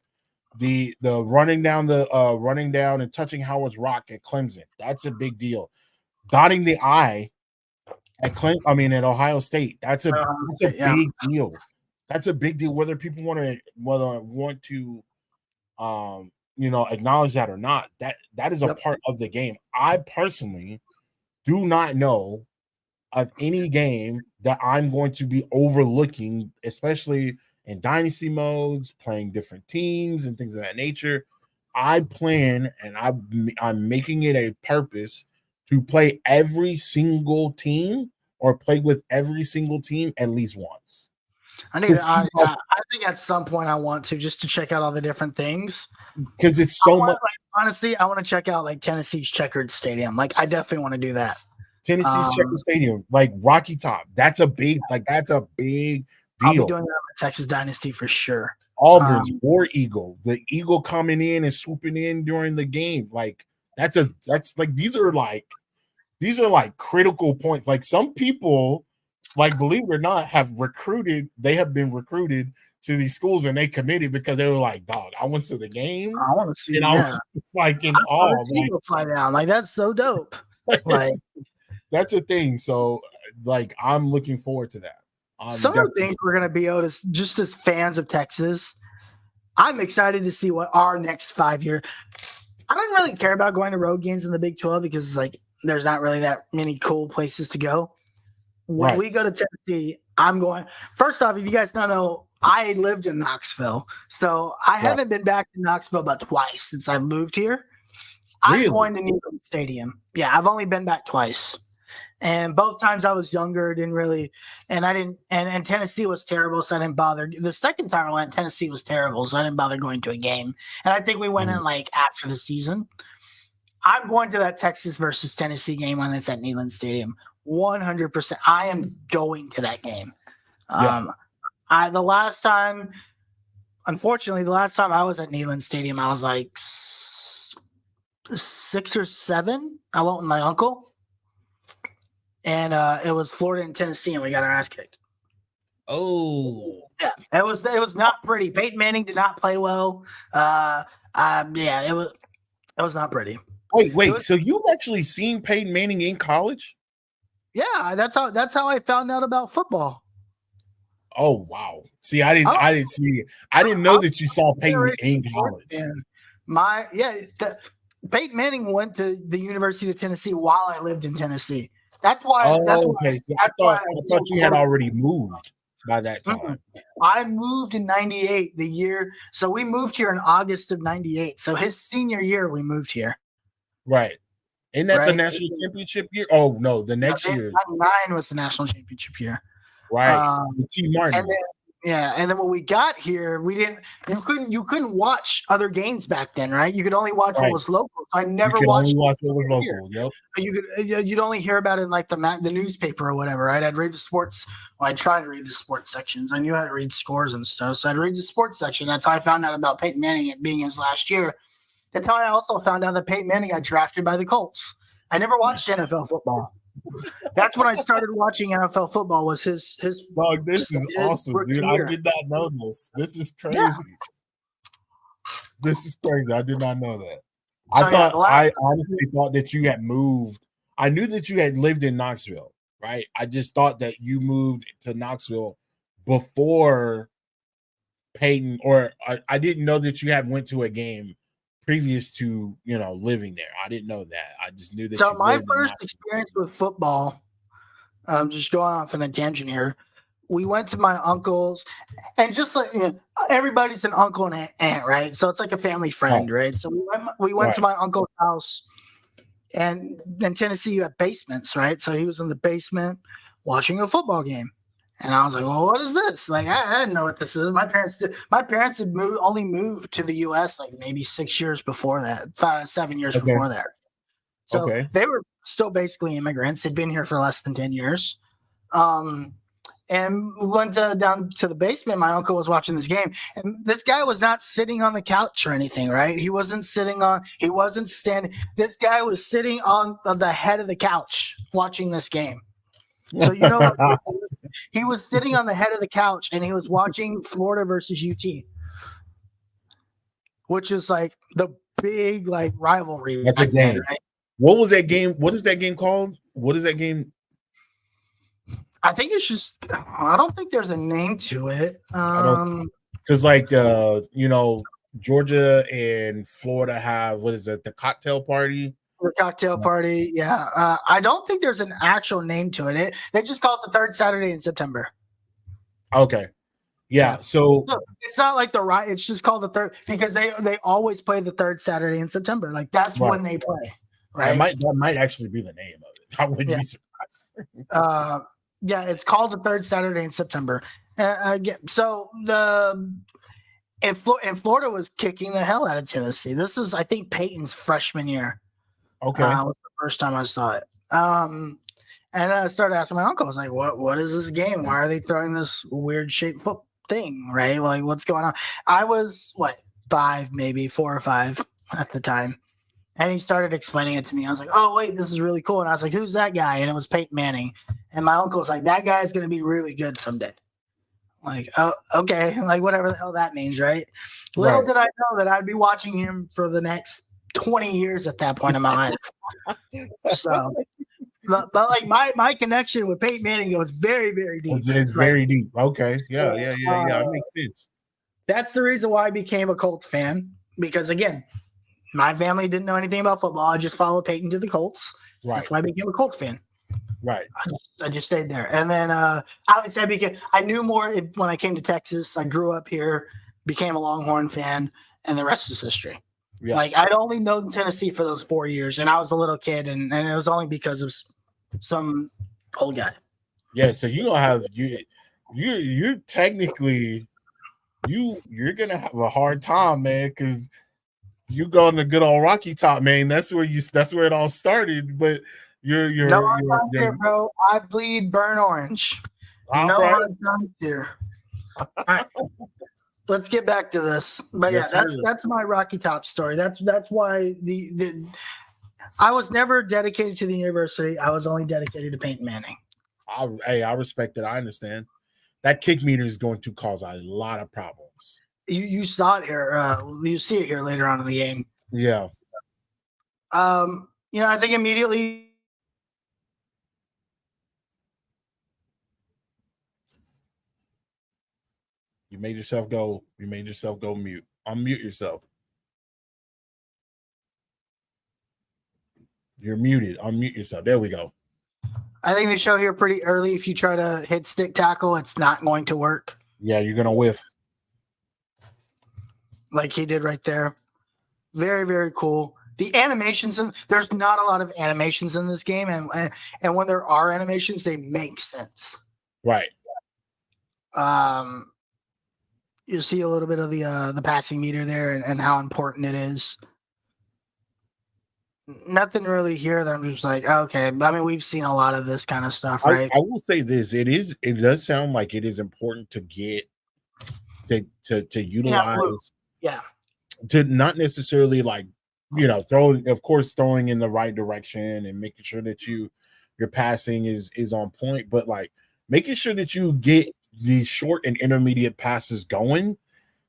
The running down and touching Howard's Rock at Clemson, that's a big deal. Dotting the I at Ohio State, that's a big deal. That's a big deal, whether people want to acknowledge that or not. That is a part of the game. I personally do not know of any game that I'm going to be overlooking, especially in dynasty modes, playing different teams and things of that nature. I plan and I'm making it a purpose to play every single team or play with every single team at least once. I think at some point I want to just to check out all the different things because it's so much. Honestly, I want to check out like Tennessee's Checkered Stadium. Like I definitely want to do that. Tennessee's Checkered Stadium, like Rocky Top. That's a big deal. I'll be doing that on the Texas Dynasty for sure. Auburn's War Eagle, the eagle coming in and swooping in during the game. Like these are like critical points. Like some people, like believe it or not, they have been recruited to these schools and they committed because they were like, dog, I went to the game. I want to see and I was like in awe. Fly down. Like that's so dope. Like that's a thing. So like I'm looking forward to that. Some of the things we're going to be able to, just as fans of Texas, I'm excited to see what our next 5 year. I don't really care about going to road games in the Big 12 because it's like there's not really that many cool places to go. When we go to Tennessee, I'm going. First off, if you guys don't know, I lived in Knoxville, so I haven't been back to Knoxville but twice since I've moved here. Really? I'm going to Neyland Stadium. Yeah, I've only been back twice. And both times I was younger, and Tennessee was terrible, so I didn't bother. The second time I went, Tennessee was terrible, so I didn't bother going to a game. And I think we went in like after the season. I'm going to that Texas versus Tennessee game when it's at Neyland Stadium. 100%. I am going to that game. The last time I was at Neyland Stadium, I was like 6 or 7. I went with my uncle. And it was Florida and Tennessee, and we got our ass kicked. Oh, yeah, it was not pretty. Peyton Manning did not play well. It was not pretty. Wait. So you've actually seen Peyton Manning in college? Yeah, that's how I found out about football. Oh wow! See, I didn't see it. I didn't know that you saw Peyton in college. Peyton Manning went to the University of Tennessee while I lived in Tennessee. That's why. I thought you had already moved by that time. I moved in '98, the year. So we moved here in August of '98. So his senior year, we moved here. Right. Isn't that the national championship year? Oh no, the next year. '99 was the national championship year. Right. With T. Martin. And then when we got here, you couldn't watch other games back then, right? You could only watch what was local. So I never watched what was local. Yep. You'd only hear about it in like the newspaper or whatever, right? I'd read the sports. Well, I tried to read the sports sections. I knew how to read scores and stuff, so I'd read the sports section. That's how I found out about Peyton Manning, it being his last year. That's how I also found out that Peyton Manning got drafted by the Colts. I never watched NFL football. That's when I started watching NFL football. Was his Dog, this is his awesome, rookie dude. I year. did not know this. This is crazy. Yeah. This is crazy. I did not know that. So, yeah, I honestly thought that you had moved. I knew that you had lived in Knoxville, right? I just thought that you moved to Knoxville before Peyton, or I didn't know that you had went to a game previous to living there. I didn't know that. I just knew that. So you my lived in first Knoxville. experience with football, I'm just going off on a tangent here. We went to my uncle's, and just like everybody's an uncle and aunt, right? So it's like a family friend, right? So we went to my uncle's house, and in Tennessee you have basements, right? So he was in the basement watching a football game, and I was like, "Well, what is this?" Like I didn't know what this is. My parents had only moved to the U.S. like maybe 6 years before that, 7 years before that. So they were still basically immigrants. They'd been here for less than 10 years. And we went down to the basement. My uncle was watching this game, and this guy was not sitting on the couch or anything, right? He wasn't standing. This guy was sitting on the head of the couch watching this game. So, he was sitting on the head of the couch, and he was watching Florida versus UT, which is like the big rivalry. That's a game. Then, right? What was that game? What is that game called? What is that game? I think it's just. I don't think there's a name to it. Because Georgia and Florida have, what is it? The cocktail party. The cocktail party. Yeah. I don't think there's an actual name to it. They just call it the third Saturday in September. Okay. Yeah. So it's not like the right. It's just called the third because they always play the third Saturday in September. Like that's when they play. Right. That might actually be the name of it. I wouldn't be surprised. Yeah, it's called the third Saturday in September. So and Florida was kicking the hell out of Tennessee. This is, I think, Peyton's freshman year. Okay, was the first time I saw it. And then I started asking my uncle. I was like, "What is this game? Why are they throwing this weird shaped foot thing? Right? Like, what's going on?" I was 4 or 5 at the time. And he started explaining it to me. I was like, "Oh, wait, this is really cool." And I was like, "Who's that guy?" And it was Peyton Manning. And my uncle was like, "That guy's going to be really good someday." Like, oh, okay. Like, whatever the hell that means, right? Little did I know that I'd be watching him for the next 20 years at that point in my life. So, but like my connection with Peyton Manning goes very, very deep. It's very deep. Okay. Yeah. It makes sense. That's the reason why I became a Colts fan. Because, again, my family didn't know anything about football. I just followed Peyton to the Colts. Right. That's why I became a Colts fan. Right. I just stayed there. And then obviously I knew more when I came to Texas. I grew up here, became a Longhorn fan, and the rest is history. Yeah. Like, I'd only known Tennessee for those 4 years, and I was a little kid, and it was only because of some old guy. Yeah, so you're gonna have you're technically you're gonna have a hard time, man, because you go on the good old Rocky Top, man. That's where it all started. But you're bro. I bleed burnt orange. Hard times here. All right. Let's get back to this. But yes, that's my Rocky Top story. That's why I was never dedicated to the university. I was only dedicated to Peyton Manning. I respect it. I understand. That kick meter is going to cause a lot of problems. You saw it here. You see it here later on in the game. Yeah. I think immediately. You made yourself go mute. Unmute yourself. You're muted. Unmute yourself. There we go. I think they show here pretty early. If you try to hit stick tackle, it's not going to work. Yeah, you're going to whiff. Like he did right there. Very, very cool. The animations, there's not a lot of animations in this game. And when there are animations, they make sense. Right. You see a little bit of the passing meter there and how important it is. Nothing really here that I'm just like, okay. I mean, we've seen a lot of this kind of stuff, right? I will say this: it does sound like it is important to get to utilize, yeah, to not necessarily like throwing in the right direction and making sure that your passing is on point, but like making sure that you get these short and intermediate passes going,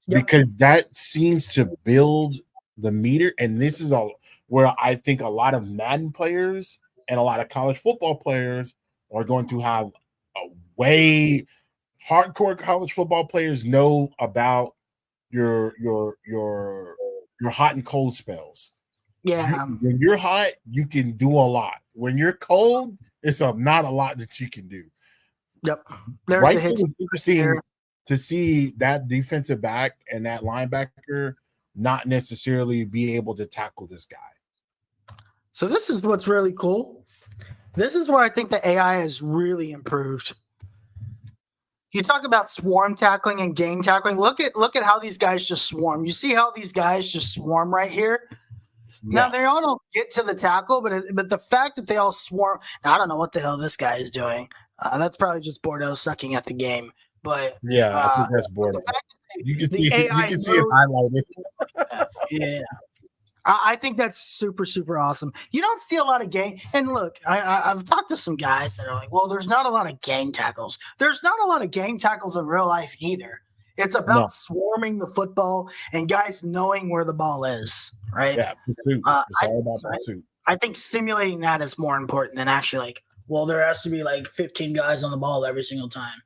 because that seems to build the meter. And this is where I think a lot of Madden players and a lot of college football players are going to have a way hardcore college football players know about your hot and cold spells. Yeah. When you're hot, you can do a lot. When you're cold, it's not a lot that you can do. Yep. There's right. a hit. It was interesting to see that defensive back and that linebacker not necessarily be able to tackle this guy. So this is what's really cool. This is where I think the AI has really improved. You talk about swarm tackling and game tackling. Look at how these guys just swarm. You see how these guys just swarm right here? Yeah. Now they all don't get to the tackle, but the fact that they all swarm, I don't know what the hell this guy is doing. That's probably just Bordeaux sucking at the game. But yeah, I think that's Bordeaux. You can see it highlighted. Yeah. I think that's super, super awesome. You don't see a lot of gang. And look, I've talked to some guys that are like, well, there's not a lot of gang tackles. There's not a lot of gang tackles in real life either. It's about swarming the football and guys knowing where the ball is, right? Yeah, pursuit. It's all about pursuit. I think simulating that is more important than actually like, well, there has to be like 15 guys on the ball every single time.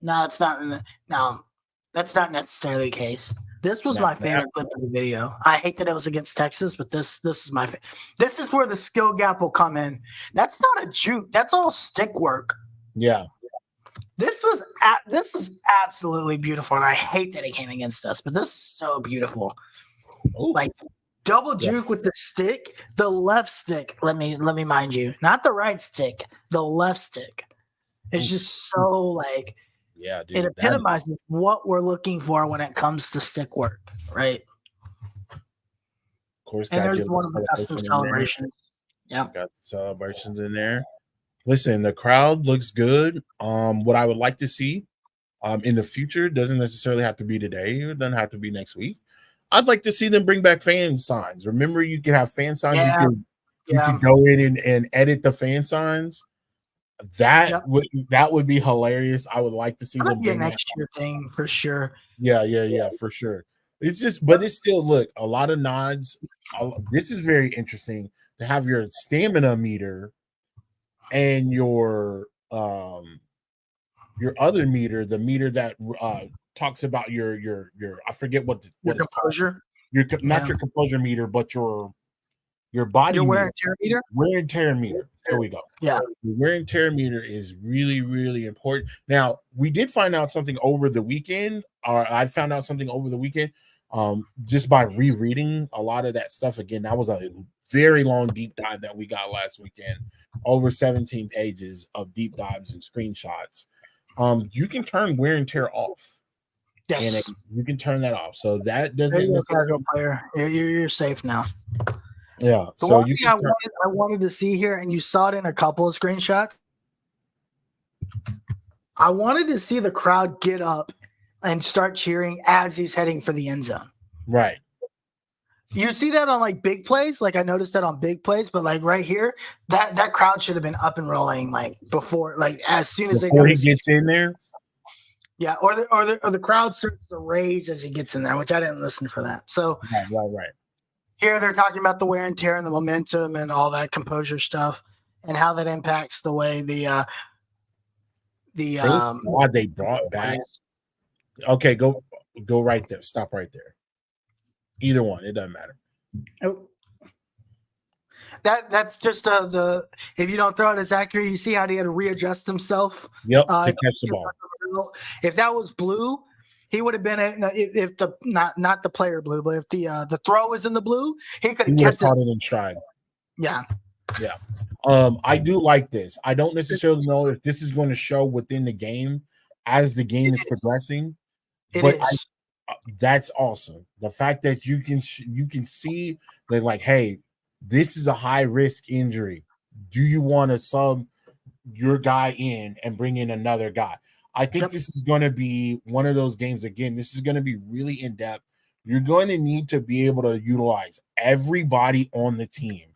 No, it's not. No, that's not necessarily the case. This was my favorite clip of the video. I hate that it was against Texas, but this is my favorite. This is where the skill gap will come in. That's not a juke. That's all stick work. Yeah. This is absolutely beautiful, and I hate that it came against us, but this is so beautiful. Ooh. Like double juke with the stick, the left stick. Let me mind you, not the right stick, the left stick. It's just so like. Yeah, dude, it epitomizes what we're looking for when it comes to stick work, right? Of course, and there's one of the custom celebrations. Yeah, got celebrations in there. Listen, the crowd looks good. What I would like to see, in the future doesn't necessarily have to be today. It doesn't have to be next week. I'd like to see them bring back fan signs. Remember, you can have fan signs. Yeah. You can go in and edit the fan signs. That would be hilarious. I would like to see them be a next year thing for sure. Yeah, for sure. It's just, but it's still look a lot of nods. This is very interesting to have your stamina meter and your other meter, the meter that talks about your I forget what composure. Not your composure meter, but your body wear and tear meter. Wear and tear meter. There we go. Yeah. The wear and tear meter is really, really important. Now, we did find out something over the weekend, or I found out something over the weekend just by rereading a lot of that stuff again. That was a very long deep dive that we got last weekend, over 17 pages of deep dives and screenshots. You can turn wear and tear off. Yes. And you can turn that off. So that doesn't necessarily player. You're safe now. Yeah. The one thing I wanted to see here, and you saw it in a couple of screenshots. I wanted to see the crowd get up and start cheering as he's heading for the end zone. Right. You see that on like big plays, like I noticed that on big plays, but like right here, that crowd should have been up and rolling like before, like as soon as before he gets in there. Yeah, or the crowd starts to raise as he gets in there, which I didn't listen for that. So right. Here they're talking about the wear and tear and the momentum and all that composure stuff and how that impacts the way why they brought back. Okay, go right there. Stop right there. Either one, it doesn't matter. Oh. That's just the if you don't throw it as accurate, you see how he had to readjust himself. Yep, to catch the ball. If that was blue, he would have been if the not the player blue, but if the throw was in the blue, he could have kept caught it in stride. Yeah. I do like this. I don't necessarily know if this is going to show within the game as the game is progressing, but that's awesome. The fact that you can see that, like, hey, this is a high risk injury. Do you want to sub your guy in and bring in another guy? I think this is going to be one of those games again. This is going to be really in depth. you're going to need to be able to utilize everybody on the team.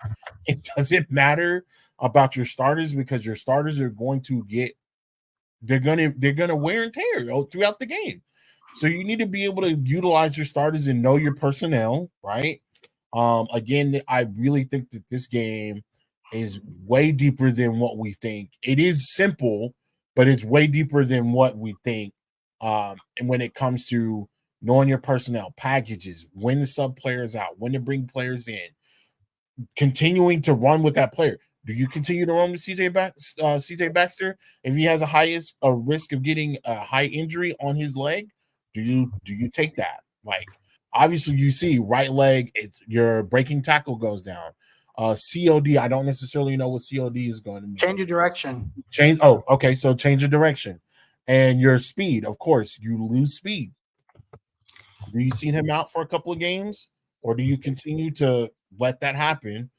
It doesn't matter about your starters because your starters are going to get they're gonna wear and tear throughout the game. So you need to be able to utilize your starters and know your personnel, right? Again, I really think that this game is way deeper than what we think. It is simple, but it's way deeper than what we think. And when it comes to knowing your personnel, packages, when to sub players out, when to bring players in, continuing to run with that player. Do you continue to run with CJ Baxter if he has a risk of getting a high injury on his leg? Do you take that? Like, obviously, you see right leg, your breaking tackle goes down. COD, I don't necessarily know what COD is going to mean. Change of direction. Oh, okay. So change of direction. And your speed, of course, you lose speed. Do you see him out for a couple of games? Or do you continue to let that happen?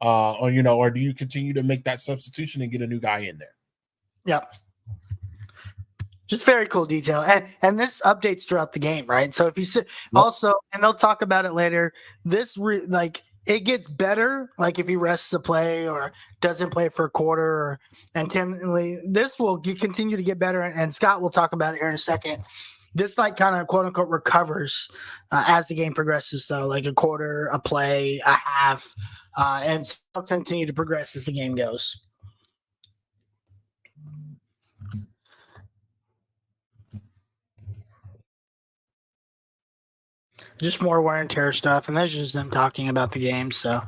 Or do you continue to make that substitution and get a new guy in there? Yeah. Just very cool detail. And this updates throughout the game, right? So if you sit also, and they'll talk about it later, it gets better, like if he rests a play or doesn't play for a quarter, this will continue to get better. And Scott will talk about it here in a second. This kind of quote unquote recovers as the game progresses. So like a quarter, a play, a half, and so it'll continue to progress as the game goes. Just more wear and tear stuff, and that's just them talking about the game. So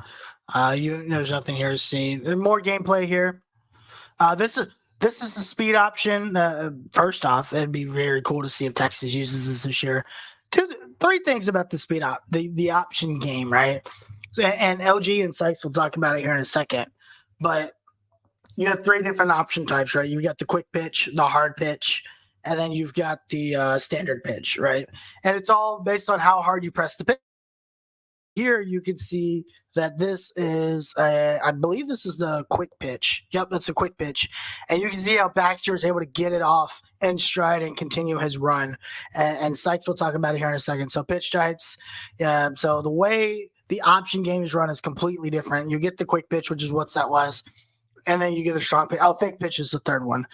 there's nothing here to see. There's more gameplay here. This is the speed option. First off, it'd be very cool to see if Texas uses this year. Three things about the speed the option game, right? And LG and Sykes will talk about it here in a second. But you have three different option types, right? You've got the quick pitch, the hard pitch, and then you've got the standard pitch, right? And it's all based on how hard you press the pitch. Here you can see that this is, I believe this is the quick pitch. Yep, that's a quick pitch. And you can see how Baxter is able to get it off in stride and continue his run. And Sykes will talk about it here in a second. So pitch types. So the way the option game is run is completely different. You get the quick pitch, which is what that was. And then you get a strong pitch. Fake pitch is the third one.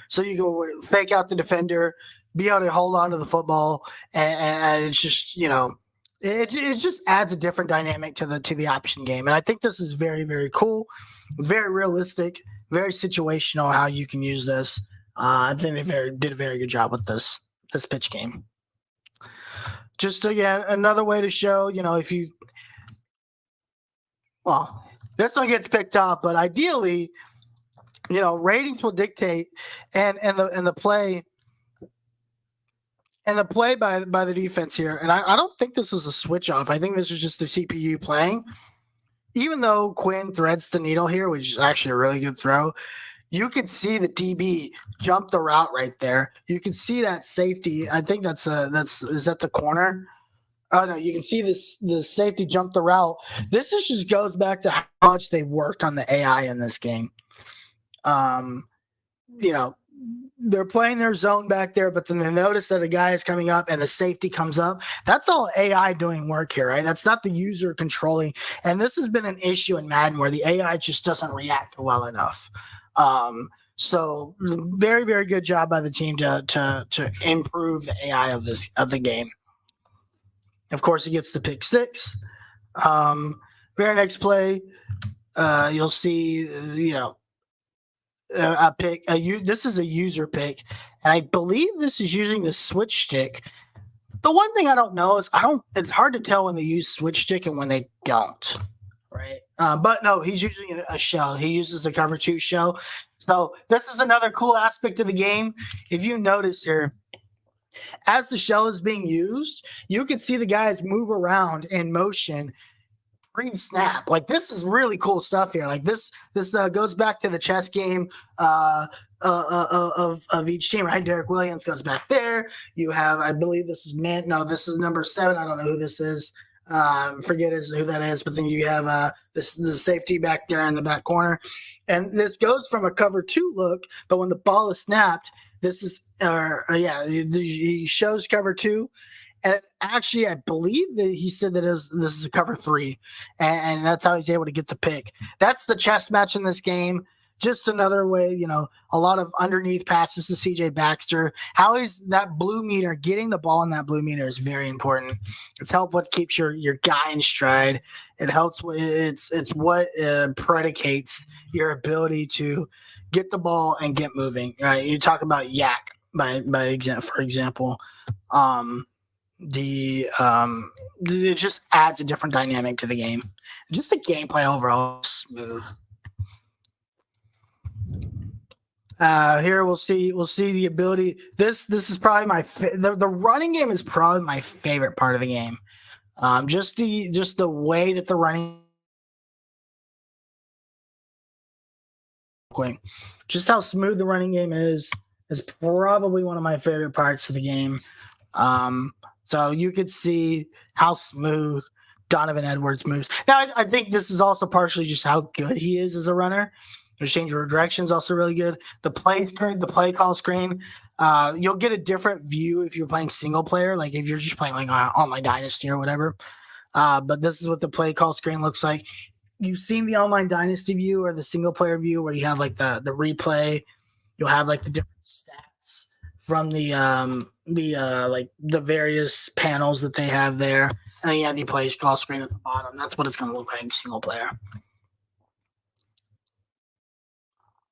So you go fake out the defender, be able to hold on to the football, and it's just, it just adds a different dynamic to the option game. And I think this is very, very cool. It's very realistic, very situational how you can use this. I think they did a very good job with this pitch game. Just again, another way to show, this one gets picked up, but ideally, ratings will dictate and the play by the defense here. And I don't think this is a switch off. I think this is just the CPU playing. Even though Quinn threads the needle here, which is actually a really good throw, you could see the DB jump the route right there. You can see that safety. I think is that the corner? Oh no, you can see the safety jump the route. This just goes back to how much they worked on the AI in this game. They're playing their zone back there, but then they notice that a guy is coming up and the safety comes up. That's all AI doing work here, right? That's not the user controlling. And this has been an issue in Madden where the AI just doesn't react well enough. So very, very good job by the team to improve the AI of the game. Of course, he gets the pick six. Very next play, you'll see, a pick. This is a user pick, and I believe this is using the switch stick. The one thing I don't know is it's hard to tell when they use switch stick and when they don't, right? But no, he's using a shell. He uses the cover 2 shell. So this is another cool aspect of the game. If you notice here, as the shell is being used, you can see the guys move around in motion pre-snap. Like, this is really cool stuff here. Like, this goes back to the chess game of each team, right? Derek Williams goes back there. You have, I believe this is this is number 7. I don't know who this is. Forget who that is. But then you have the safety back there in the back corner. And this goes from a cover 2 look, but when the ball is snapped, this is he shows cover 2. And actually, I believe that he said that this is a cover 3, and that's how he's able to get the pick. That's the chess match in this game. Just another way, a lot of underneath passes to CJ Baxter. How is that blue meter, getting the ball in that blue meter is very important. It's what keeps your guy in stride. It helps. It's what predicates your ability to get the ball and get moving. Right? You talk about Yak for example. It just adds a different dynamic to the game. Just the gameplay overall is smooth. Here we'll see the ability. This is probably the running game is probably my favorite part of the game. Just the way that the running, just how smooth the running game is probably one of my favorite parts of the game. So you could see how smooth Donovan Edwards moves. Now I think this is also partially just how good he is as a runner. The change of direction is also really good. The play call screen, you'll get a different view if you're playing single player, like if you're just playing like Online Dynasty or whatever. But this is what the play call screen looks like. You've seen the Online Dynasty view or the single player view where you have like the replay. You'll have like the different stats from the various panels that they have there, and then you have the play call screen at the bottom. That's what it's going to look like single player.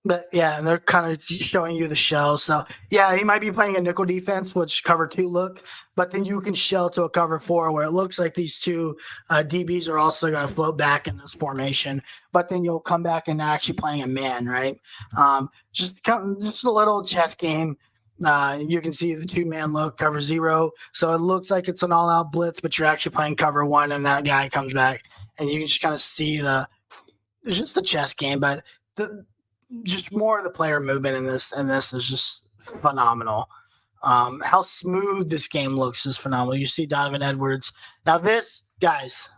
But yeah, and they're kind of showing you the shell. So yeah, he might be playing a nickel defense, which cover 2 look, but then you can shell to a cover 4 where it looks like these two DBs are also going to float back in this formation. But then you'll come back and actually playing a man, right? Just a little chess game. You can see the 2-man look, cover 0. So it looks like it's an all-out blitz, but you're actually playing cover 1, and that guy comes back, and you can just kind of see it's just a chess game, but just more of the player movement in this is just phenomenal. How smooth this game looks is phenomenal. You see Donovan Edwards. Now this, guys,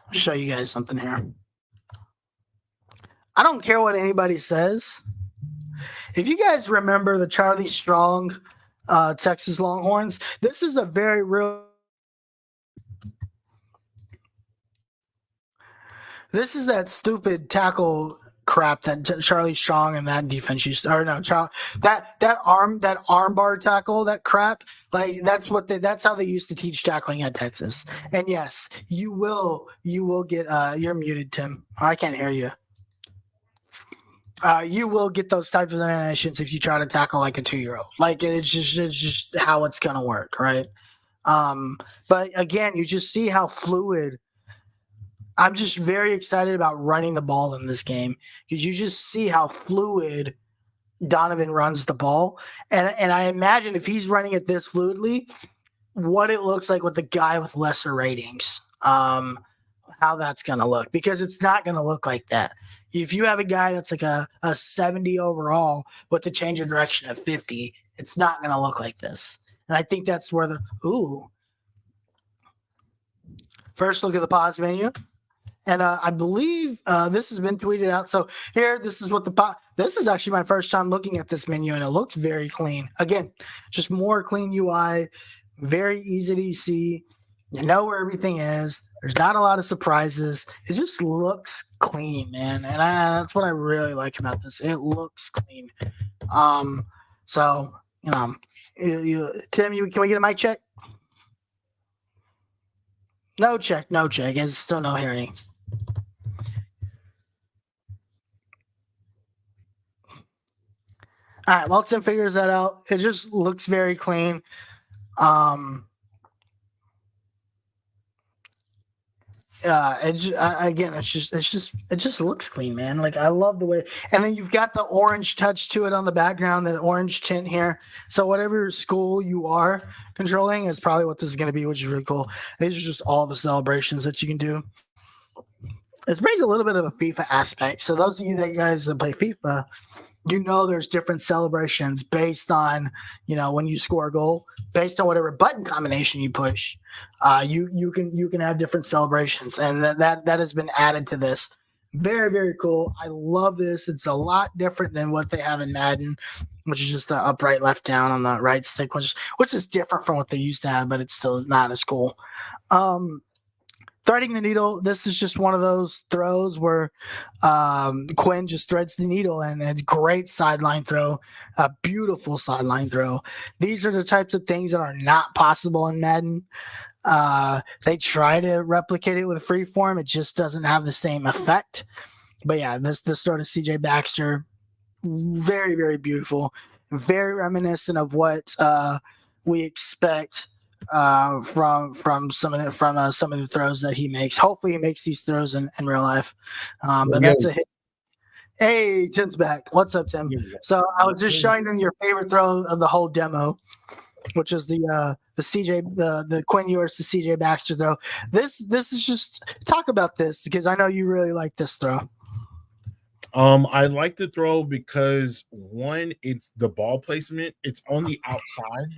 I'll show you guys something here. I don't care what anybody says. If you guys remember the Charlie Strong Texas Longhorns, this is a very real. This is that stupid tackle crap that Charlie Strong and that defense used to, or no, that arm bar tackle, that crap. Like that's how they used to teach tackling at Texas. And yes, you will get you're muted, Tim. I can't hear you. You will get those types of animations if you try to tackle like a 2-year-old. Like it's just how it's gonna work, right? But again, you just see how fluid. I'm just very excited about running the ball in this game because you just see how fluid Donovan runs the ball. And I imagine if he's running it this fluidly, what it looks like with the guy with lesser ratings, how that's going to look, because it's not going to look like that. If you have a guy that's like a 70 overall with the change of direction of 50, it's not going to look like this. And I think that's where first look at the pause menu. And I believe this has been tweeted out. So here, this is what this is actually my first time looking at this menu, and it looks very clean. Again, just more clean UI, very easy to see. You know where everything is. There's not a lot of surprises. It just looks clean, man. And that's what I really like about this. It looks clean. So, Tim, can we get a mic check? No check. It's still no hearing. All right, while Tim figures that out, it just looks very clean. It just looks clean, man. Like I love the way, and then you've got the orange touch to it on the background, the orange tint here. So whatever school you are controlling is probably what this is going to be, which is really cool. These are just all the celebrations that you can do. This brings a little bit of a FIFA aspect. So those of you that guys that play FIFA, there's different celebrations based on, when you score a goal, based on whatever button combination you push. You can have different celebrations, and that has been added to this. Very, very cool. I love this. It's a lot different than what they have in Madden, which is just the upright left down on the right stick, which is different from what they used to have, but it's still not as cool. Threading the needle. This is just one of those throws where Quinn just threads the needle, and it's great sideline throw, a beautiful sideline throw. These are the types of things that are not possible in Madden. They try to replicate it with freeform. It just doesn't have the same effect. But yeah, this throw to CJ Baxter, very, very beautiful, very reminiscent of what we expect from some of the throws that he makes. Hopefully, he makes these throws in real life. But that's a hit. Hey, Tim's back. What's up, Tim? So I was just showing them your favorite throw of the whole demo, which is the Quinn Ewers to CJ Baxter throw. This is just talk about this because I know you really like this throw. I like the throw because one, it's the ball placement. It's on the outside.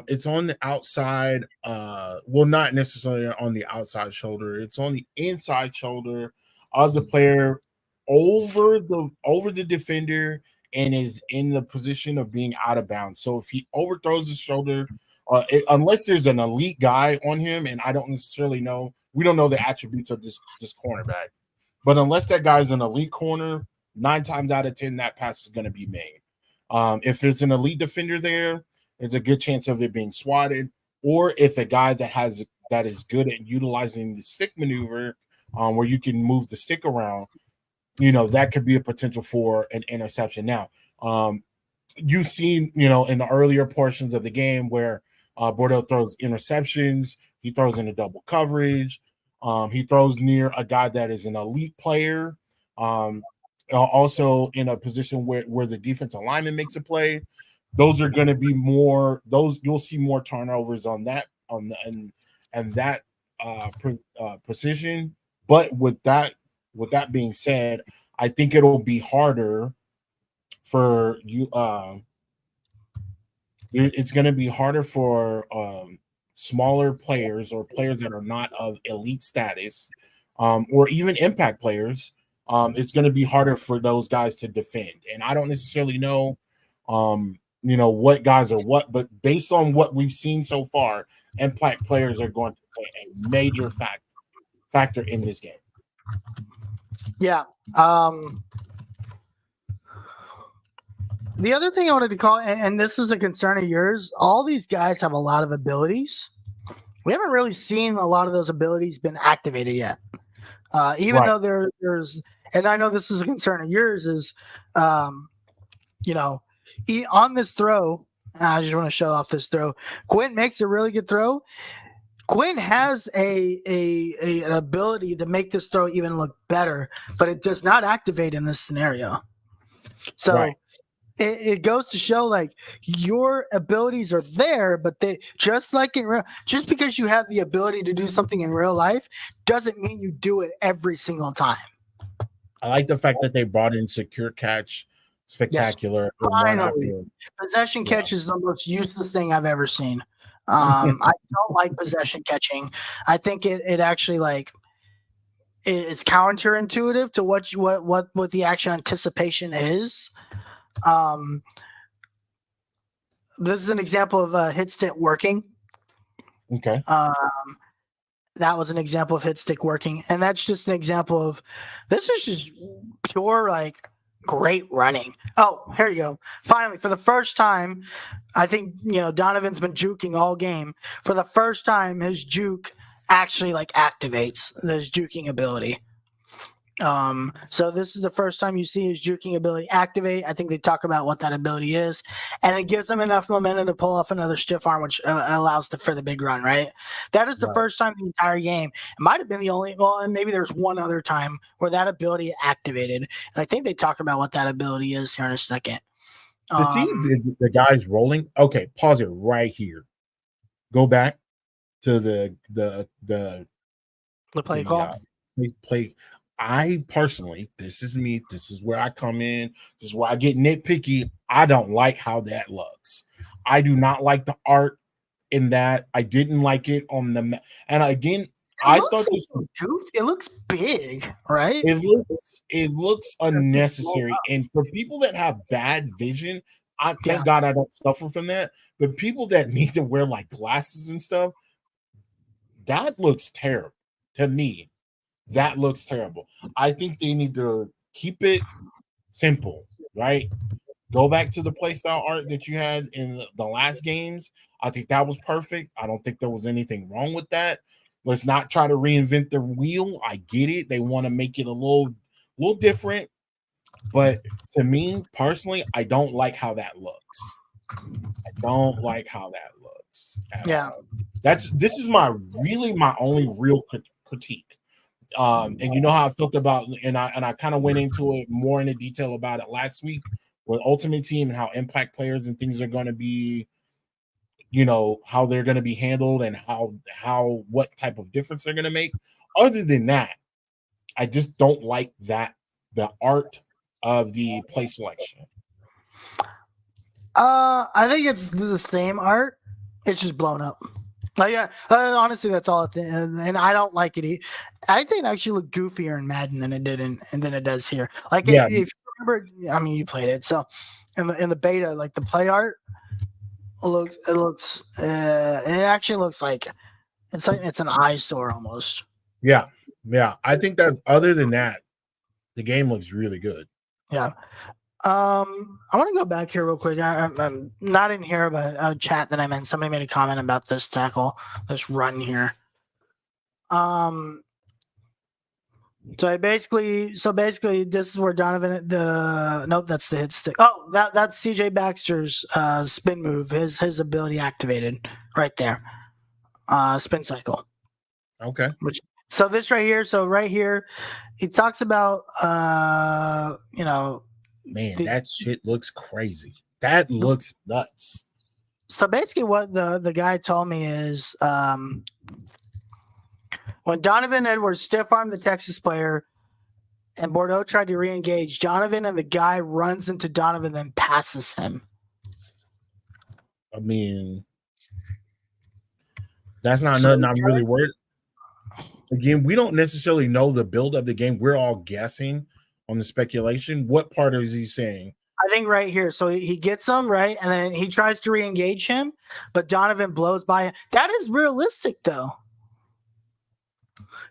It's on the outside. Well, not necessarily on the outside shoulder. It's on the inside shoulder of the player over the defender and is in the position of being out of bounds. So if he overthrows his shoulder, unless there's an elite guy on him, and I don't necessarily know, we don't know the attributes of this cornerback, but unless that guy's an elite corner, 9 times out of 10 that pass is going to be made. If it's an elite defender there, there's a good chance of it being swatted, or if a guy that is good at utilizing the stick maneuver, where you can move the stick around, that could be a potential for an interception. Now, you've seen, in the earlier portions of the game where Bordeaux throws interceptions, he throws into double coverage, he throws near a guy that is an elite player, also in a position where the defensive lineman makes a play. Those are going to be more. Those you'll see more turnovers on that position. But with that being said, I think it'll be harder for you. It's going to be harder for smaller players or players that are not of elite status, or even impact players. It's going to be harder for those guys to defend, and I don't necessarily know. What guys are what, but based on what we've seen so far, impact players are going to play a major factor in this game. Yeah. The other thing I wanted to call, and this is a concern of yours, all these guys have a lot of abilities. We haven't really seen a lot of those abilities been activated yet. Even though there's, and I know this is a concern of yours, is, on this throw, I just want to show off this throw. Quinn makes a really good throw. Quinn has an ability to make this throw even look better, but it does not activate in this scenario. So it goes to show, like, your abilities are there, but they just because you have the ability to do something in real life doesn't mean you do it every single time. I like the fact that they brought in secure catch. Spectacular. Yes. Finally, possession catch is the most useless thing I've ever seen. I don't like possession catching. I think it actually it's counterintuitive to what the actual anticipation is. This is an example of a hit stick working. Okay. That was an example of hit stick working, and that's just an example of this is just pure great running. Oh, here you go. Finally, for the first time, I think, Donovan's been juking all game. For the first time, his juke actually activates his juking ability. So this is the first time you see his juking ability activate. I think they talk about what that ability is, and it gives him enough momentum to pull off another stiff arm, which allows for the big run, right? That is the first time in the entire game. It might have been the only, and maybe there's one other time where that ability activated. And I think they talk about what that ability is here in a second. To see the guys rolling. Okay, pause it right here. Go back to the play call. Play. I personally, this is me. This is where I come in. This is where I get nitpicky. I don't like how that looks. I do not like the art in that. I didn't like it on the. And again, I thought this It looks big, right? it looks unnecessary. And for people that have bad vision, I thank Yeah. God I don't suffer from that. But people that need to wear like glasses and stuff, that looks terrible to me. That looks terrible. I think they need to keep it simple, right? Go back to the playstyle art that you had in the last games. I think that was perfect. I don't think there was anything wrong with that. Let's not try to reinvent the wheel. I get it. They want to make it a little different, but to me personally, I don't like how that looks. I don't like how that looks at all. This is my only real critique. And you know how I felt about, and I kind of went into it more in detail about it last week with Ultimate Team and how impact players and things are going to be, you know, how they're going to be handled and how what type of difference they're going to make. Other than that, I just don't like that the art of the play selection. I think it's the same art. It's just blown up. Like, yeah, honestly, that's all. And I don't like it. I think it actually looked goofier in Madden than it did and than it does here. Like, Yeah. if you remember, I mean, you played it, so in the beta, like the play art it actually looks like it's an eyesore almost. Yeah. I think that other than that, the game looks really good. Yeah. I want to go back here real quick. I'm not in here, but a chat that I'm in. Somebody made a comment about this tackle, this run here. So basically, this is where Donovan. Nope, that's the hit stick. Oh, that's CJ Baxter's spin move. His ability activated right there. Spin cycle. Okay. So this right here. So right here, he talks about you know. Man, that shit looks crazy. That looks nuts. So basically, what the guy told me is when Donovan Edwards stiff-armed the Texas player and Bordeaux tried to re-engage, Donovan and the guy runs into Donovan and passes him. I mean, that's not nothing I'm really worried. Again, we don't necessarily know the build of the game. We're all guessing on the speculation. What part is he saying? I think right here. So he gets him, right? And then he tries to re-engage him, but Donovan blows by him. That is realistic, though.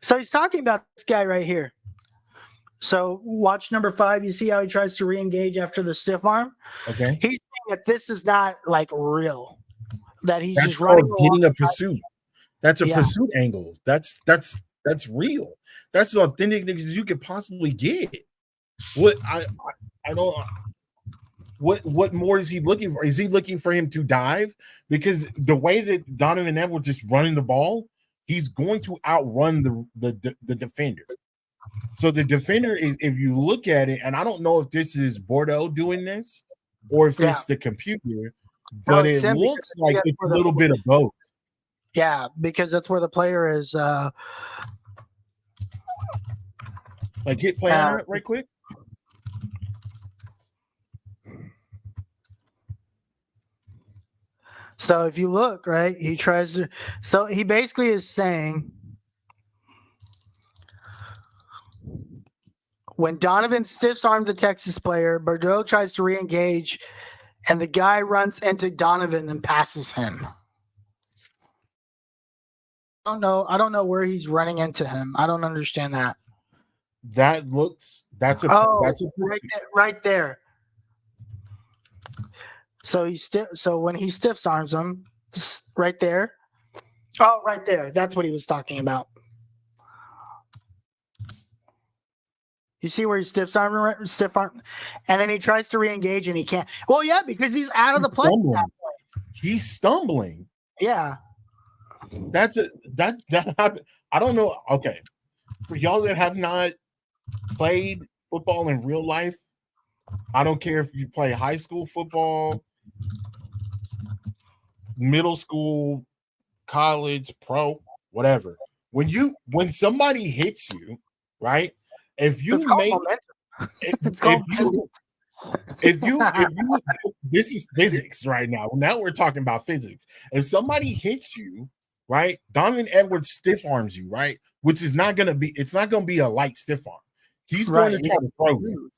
So he's talking about this guy right here. So watch number 5. You see how he tries to re-engage after the stiff arm? Okay. He's saying that this is not like real. That he's That's just running getting a pursuit. That's a pursuit angle. That's real. That's as authentic as you could possibly get. What I don't. What more is he looking for? Is he looking for him to dive? Because the way that Donovan Edwards is running the ball, he's going to outrun the defender. So the defender is, if you look at it, and I don't know if this is Bordeaux doing this or if it's the computer, but it looks like it's a little bit of both. Yeah, because that's where the player is. Like hit play on it right quick. So if you look, right, he tries to. So he basically is saying when Donovan stiffs armed the Texas player, Bordeaux tries to re-engage, and the guy runs into Donovan and passes him. I don't know where he's running into him. I don't understand that. That's right there. So when he stiff arms him, right there. Oh, right there. That's what he was talking about. You see where he stiff arm, and then he tries to re-engage and he can't. Well, yeah, because he's out of the play. He's stumbling. Yeah. That happened. I don't know. Okay. For y'all that have not played football in real life, I don't care if you play high school football, middle school, college, pro, whatever. When somebody hits you, right? If you this is physics right now. Now we're talking about physics. If somebody hits you, right? Donovan Edwards stiff arms you, right? Which is not gonna be. It's not gonna be a light stiff arm. He's going to try to throw you.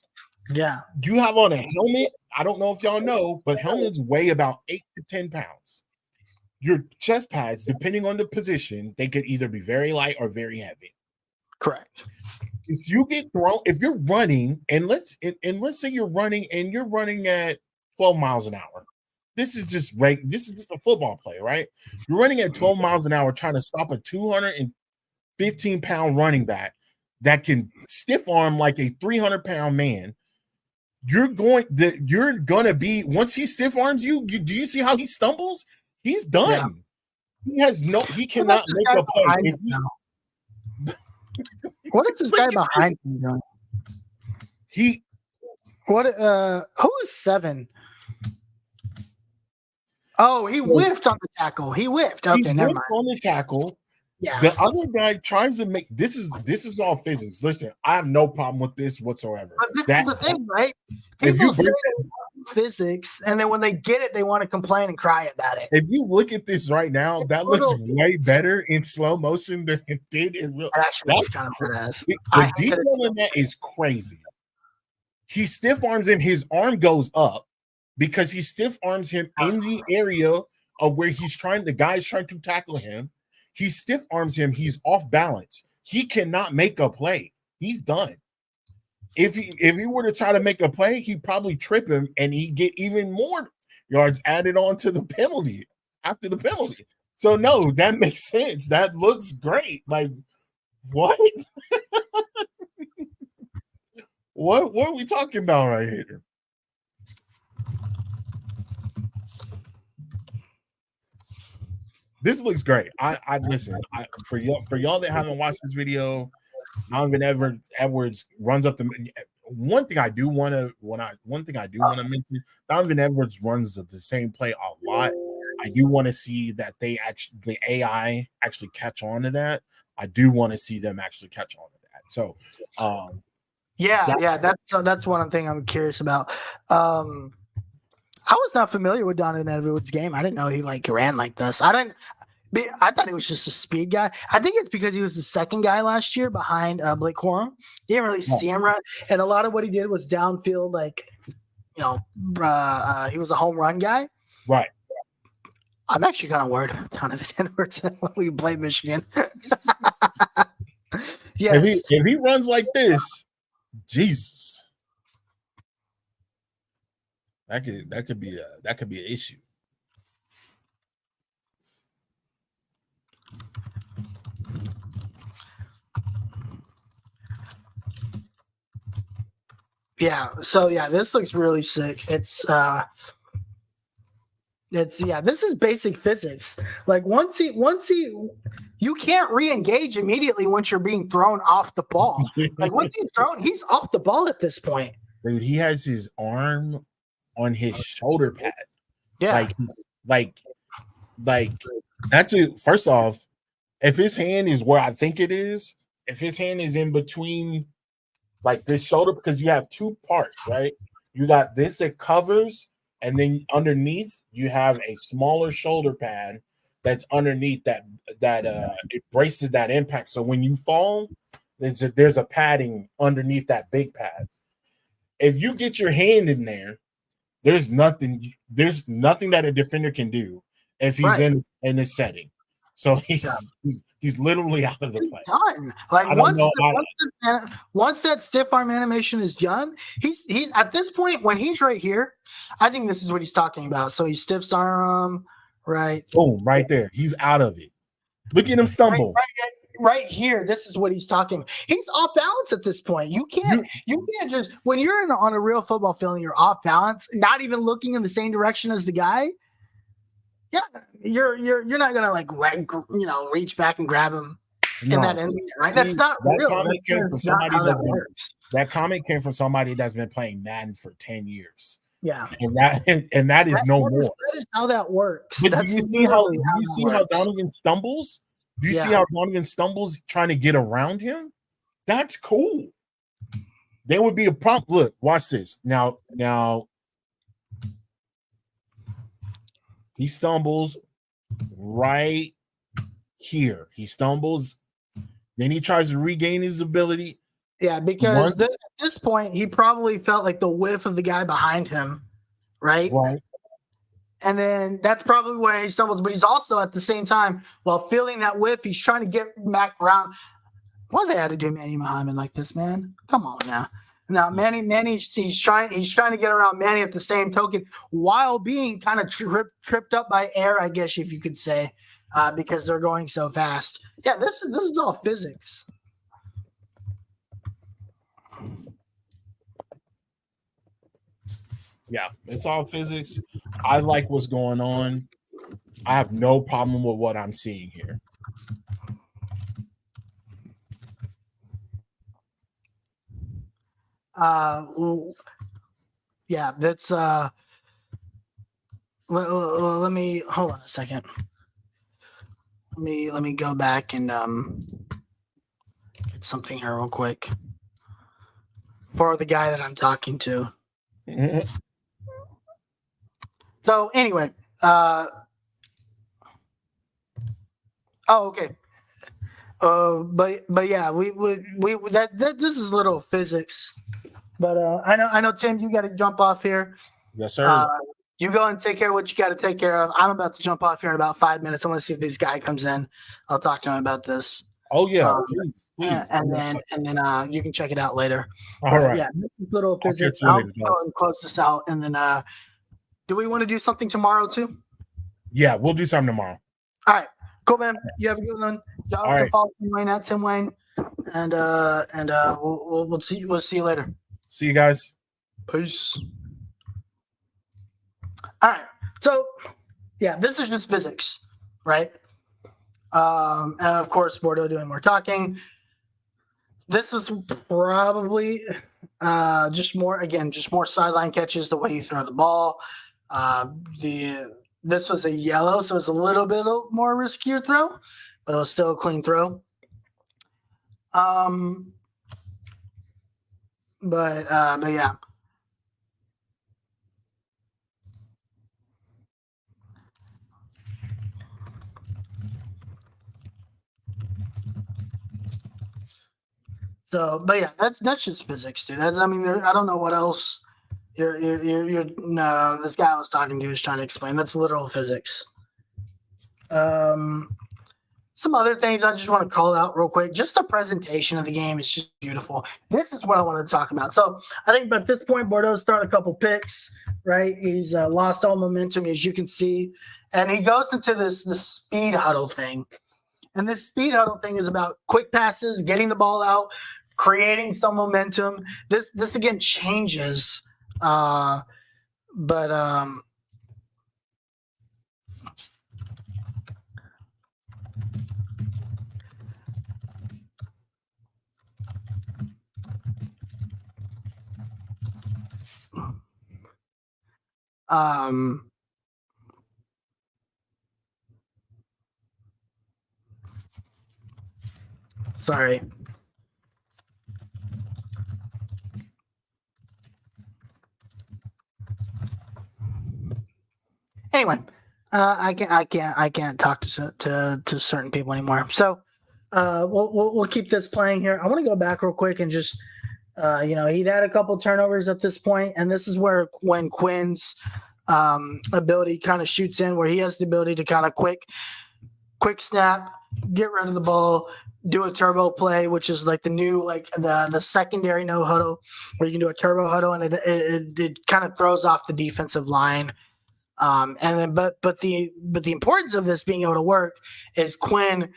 Yeah. You have on a helmet. I don't know if y'all know, but helmets weigh about 8 to 10 pounds. Your chest pads, depending on the position, they could either be very light or very heavy. Correct. If you get thrown, if you're running, and let's say you're running at 12 miles an hour. This is just a football play, right? You're running at 12 miles an hour trying to stop a 215-pound running back that can stiff arm like a 300-pound man. You're gonna be, once he stiff arms you, do you see how he stumbles? He's done. Yeah. He cannot make a play. What is this guy behind him doing? Who is 7? Oh, he whiffed on the tackle. He whiffed. Okay, never mind. On the tackle. Yeah. The other guy tries to make this is all physics. Listen, I have no problem with this whatsoever. But this is the thing, right? People say physics, and then when they get it, they want to complain and cry about it. If you look at this right now, that looks way better in slow motion than it did in real. That's kind of badass. The detail in that is crazy. He stiff arms him, his arm goes up because he stiff arms him in the area of where the guy's trying to tackle him. He stiff arms him. He's off balance. He cannot make a play. He's done. If he were to try to make a play, he'd probably trip him and he'd get even more yards added on to the penalty after the penalty. So no, that makes sense. That looks great. Like what? What are we talking about right here? This looks great. I listen. For y'all that haven't watched this video, Donovan Edwards runs up the. One thing I do want to mention: Donovan Edwards runs the same play a lot. I do want to see that the AI actually catch on to that. I do want to see them actually catch on to that. So, that's one thing I'm curious about. I was not familiar with Donovan Edwards' game. I didn't know he ran like this. I thought he was just a speed guy. I think it's because he was the second guy last year behind Blake Corum. You didn't really see him run, and a lot of what he did was downfield. He was a home run guy. Right. I'm actually kind of worried about Donovan Edwards when we play Michigan. Yes. If he runs like this, Jesus. That could be an issue. Yeah. So this looks really sick. This is basic physics. Like once he you can't re-engage immediately once you're being thrown off the ball. Like once he's thrown, he's off the ball at this point. Dude, he has his arm on his shoulder pad. Yeah. Like that's it. First off, if his hand is where I think it is, if his hand is in between like this shoulder, because you have two parts, right? You got this that covers, and then underneath you have a smaller shoulder pad that's underneath that it braces that impact. So when you fall, there's a padding underneath that big pad. If you get your hand in there, there's nothing that a defender can do if he's in this setting. So he's literally out of the play. Done. Like once that stiff arm animation is done, he's at this point when he's right here. I think this is what he's talking about. So he stiffs arm, right? Boom, right there. He's out of it. Look at him stumble. Right here, this is what he's talking. He's off balance at this point. You can't just when you're on a real football field and you're off balance, not even looking in the same direction as the guy. Yeah, you're not gonna reach back and grab him in that instant, right? That's not real. That comment came from somebody that's been playing Madden for 10 years. Yeah, and that is no more. That is how that works. But do you see how Donovan stumbles? Do you see how Donovan stumbles trying to get around him? That's cool. There would be a problem. Look, watch this. Now he stumbles right here. He stumbles, then he tries to regain his ability. Yeah, because at this point, he probably felt like the whiff of the guy behind him, right? Right. And then that's probably where he stumbles. But he's also at the same time, while feeling that whiff, he's trying to get back around. Why they had to do Manny Muhammad like this, man? Come on now. Now Manny, he's trying to get around Manny at the same token while being kind of tripped up by air, I guess if you could say, because they're going so fast. Yeah, this is all physics. Yeah, it's all physics. I like what's going on. I have no problem with what I'm seeing here. Yeah, that's let me hold on a second. Let me go back and get something here real quick for the guy that I'm talking to. So anyway, okay. But yeah, we that this is little physics. But I know Tim, you got to jump off here. Yes, sir. You go and take care of what you got to take care of. I'm about to jump off here in about 5 minutes. I want to see if this guy comes in. I'll talk to him about this. Oh yeah, please. And then you can check it out later. All right. Yeah, this is little physics. I'll go and close this out, and then do we want to do something tomorrow too? Yeah, we'll do something tomorrow. All right, cool, man. You have a good one. Y'all can follow Tim Wayne at Tim Wayne, and we'll see you later. See you guys. Peace. All right. So, yeah, this is just physics, right? And of course, Bordeaux doing more talking. This is probably just more sideline catches, the way you throw the ball. This was a yellow, so it's a little bit more riskier throw, but it was still a clean throw. But yeah. So, but yeah, that's just physics, dude. I don't know what else this guy I was talking to is trying to explain. That's literal physics. Some other things I just want to call out real quick. Just the presentation of the game is just beautiful. This is what I want to talk about. So I think at this point, Bordeaux's thrown a couple picks, right? He's lost all momentum, as you can see. And he goes into this speed huddle thing. And this speed huddle thing is about quick passes, getting the ball out, creating some momentum. This again changes. Sorry. Anyway, I can't talk to certain people anymore. So we'll keep this playing here. I want to go back real quick and just he'd had a couple turnovers at this point, and this is when Quinn's ability kind of shoots in, where he has the ability to kind of quick snap, get rid of the ball, do a turbo play, which is like the new, like the secondary no huddle, where you can do a turbo huddle, and it kind of throws off the defensive line. And then, but the importance of this being able to work is Quinn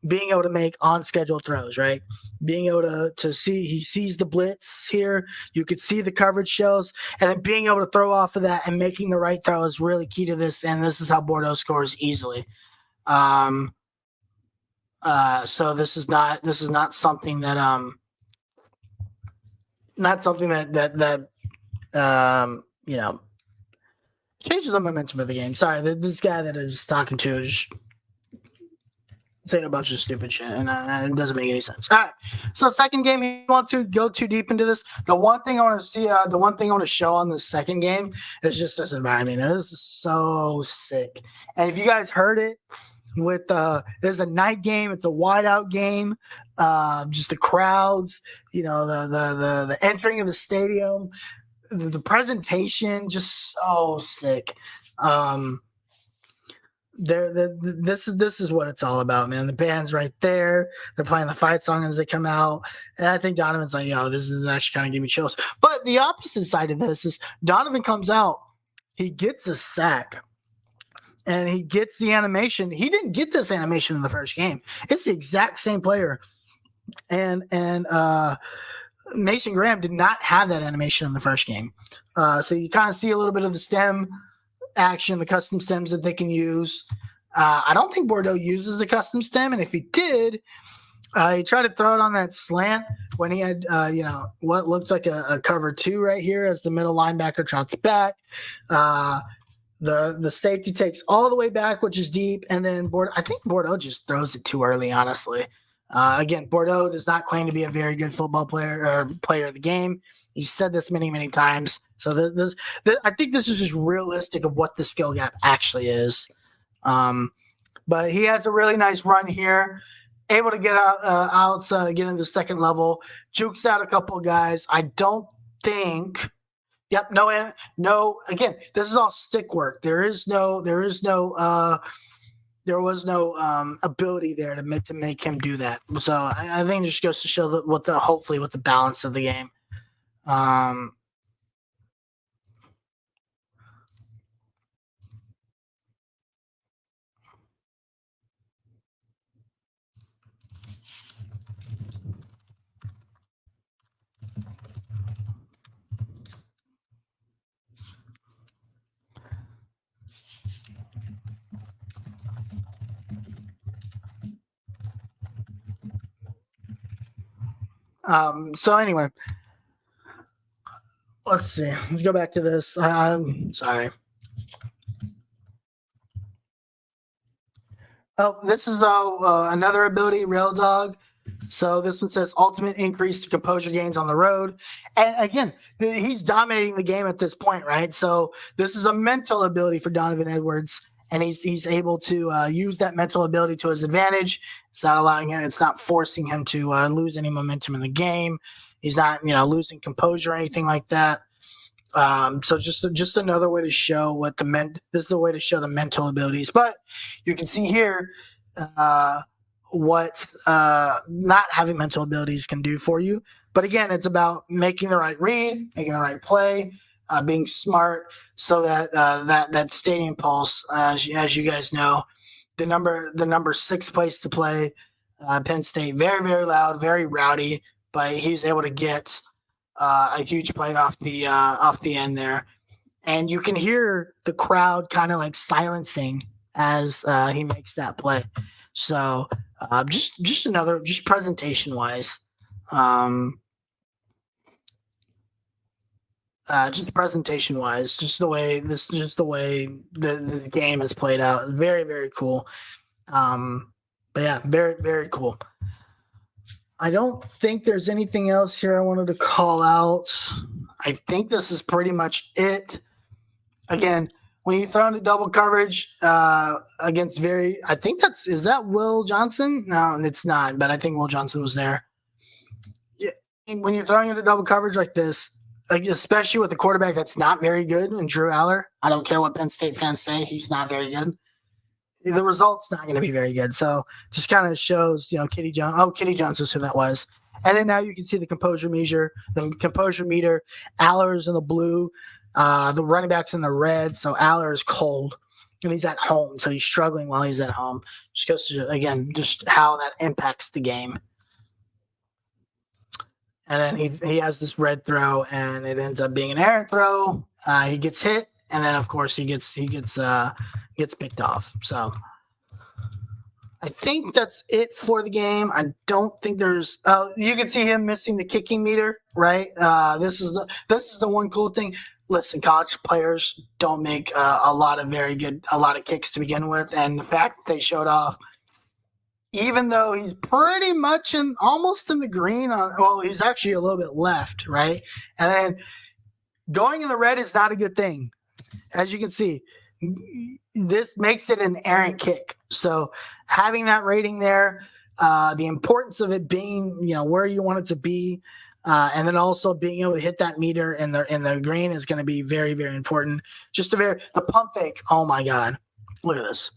being able to make on schedule throws, right? Being able to see, he sees the blitz here. You could see the coverage shows, and then being able to throw off of that and making the right throw is really key to this. And this is how Bordeaux scores easily. So this is not something that changes the momentum of the game. Sorry, this guy that I was talking to is saying a bunch of stupid shit, and it doesn't make any sense. All right, so second game, you want to go too deep into this? The one thing I want to see, the one thing I want to show on the second game is just this environment. And this is so sick. And if you guys heard it, with there's a night game, it's a whiteout game, just the crowds, the entering of the stadium, the presentation, just so sick. This is what it's all about, man. The band's right there. They're playing the fight song as they come out, and I think Donovan's like, this is actually kind of giving me chills. But the opposite side of this is Donovan comes out, he gets a sack, and he gets the animation. He didn't get this animation in the first game. It's the exact same player, and Mason Graham did not have that animation in the first game. So you kind of see a little bit of the stem action, the custom stems that they can use. I don't think Bordeaux uses the custom stem, and if he did, he tried to throw it on that slant when he had, what looked like a cover 2 right here as the middle linebacker trots back. The safety takes all the way back, which is deep, and then I think Bordeaux just throws it too early, honestly. Again, Bordeaux does not claim to be a very good football player or player of the game. He's said this many, many times. So I think this is just realistic of what the skill gap actually is. But he has a really nice run here, able to get out, get into the second level, jukes out a couple of guys. I don't think. Yep, no. Again, this is all stick work. There was no ability there to make him do that. So I think it just goes to show hopefully what the balance of the game. So anyway, let's see. Let's go back to this. I'm sorry. Oh, this is another ability, Rail Dog. So this one says ultimate increase to composure gains on the road. And again, he's dominating the game at this point, right? So this is a mental ability for Donovan Edwards, and he's able to use that mental ability to his advantage. It's not forcing him to lose any momentum in the game. He's not, losing composure or anything like that. So just another way to show this is a way to show the mental abilities. But you can see here what not having mental abilities can do for you. But again, it's about making the right read, making the right play, being smart, so that that stadium pulse, as you guys know, the number 6 place to play, Penn State, very, very loud, very rowdy, but he's able to get a huge play off the end there, and you can hear the crowd kind of like silencing as he makes that play. So just presentation wise, just the way the game is played out, very, very cool. But yeah, very, very cool. I don't think there's anything else here I wanted to call out. I think this is pretty much it. Again, when you throw into double coverage against is that Will Johnson? No, it's not, but I think Will Johnson was there. Yeah, when you're throwing into double coverage like this, especially with the quarterback that's not very good, and Drew Aller, I don't care what Penn State fans say, he's not very good. The result's not going to be very good. So just kind of shows, Kitty Jones. Oh, Kitty Jones is who that was. And then now you can see the composure meter. Aller's in the blue. The running back's in the red. So Aller is cold, and he's at home. So he's struggling while he's at home. Just goes to, again, just how that impacts the game. And then he has this red throw, and it ends up being an errant throw. He gets hit, and then of course he gets picked off. So I think that's it for the game. I don't think there's. You can see him missing the kicking meter, right? This is the one cool thing. Listen, college players don't make a lot of kicks to begin with, and the fact that they showed off, even though he's pretty much almost in the green. He's actually a little bit left, right? And then going in the red is not a good thing, as you can see. this makes it an errant kick. So having that rating there, the importance of it being, where you want it to be, and then also being able to hit that meter in the green is going to be very, very important. The pump fake. Oh my God, look at this.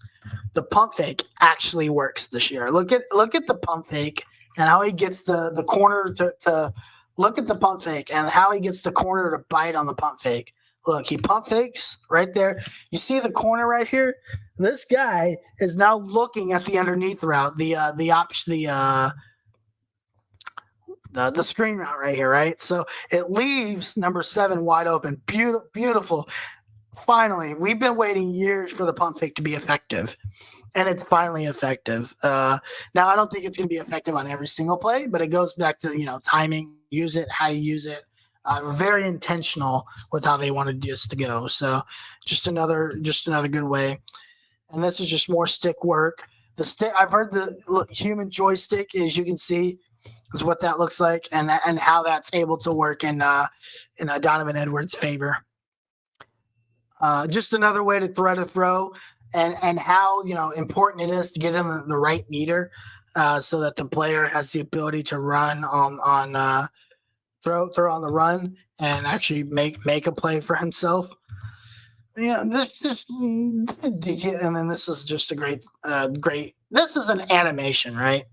The pump fake actually works this year. Look at the pump fake and how he gets the corner to look at the pump fake and how he gets the corner to bite on the pump fake. Look, he pump fakes right there. You see the corner right here? This guy is now looking at the underneath route, the screen route right here, right? So it leaves number 7 wide open. Beautiful. Finally, we've been waiting years for the pump fake to be effective, and it's finally effective. Now, I don't think it's going to be effective on every single play, but it goes back to, timing, use it, how you use it. Very intentional with how they wanted this to go. So just another good way. And this is just more stick work. The stick, I've heard the human joystick, as you can see, is what that looks like, and how that's able to work in Donovan Edwards' favor. Just another way to thread a throw, and how important it is to get in the right meter, so that the player has the ability to run on throw on the run and actually make a play for himself. Yeah, and then this is just a great. This is an animation, right?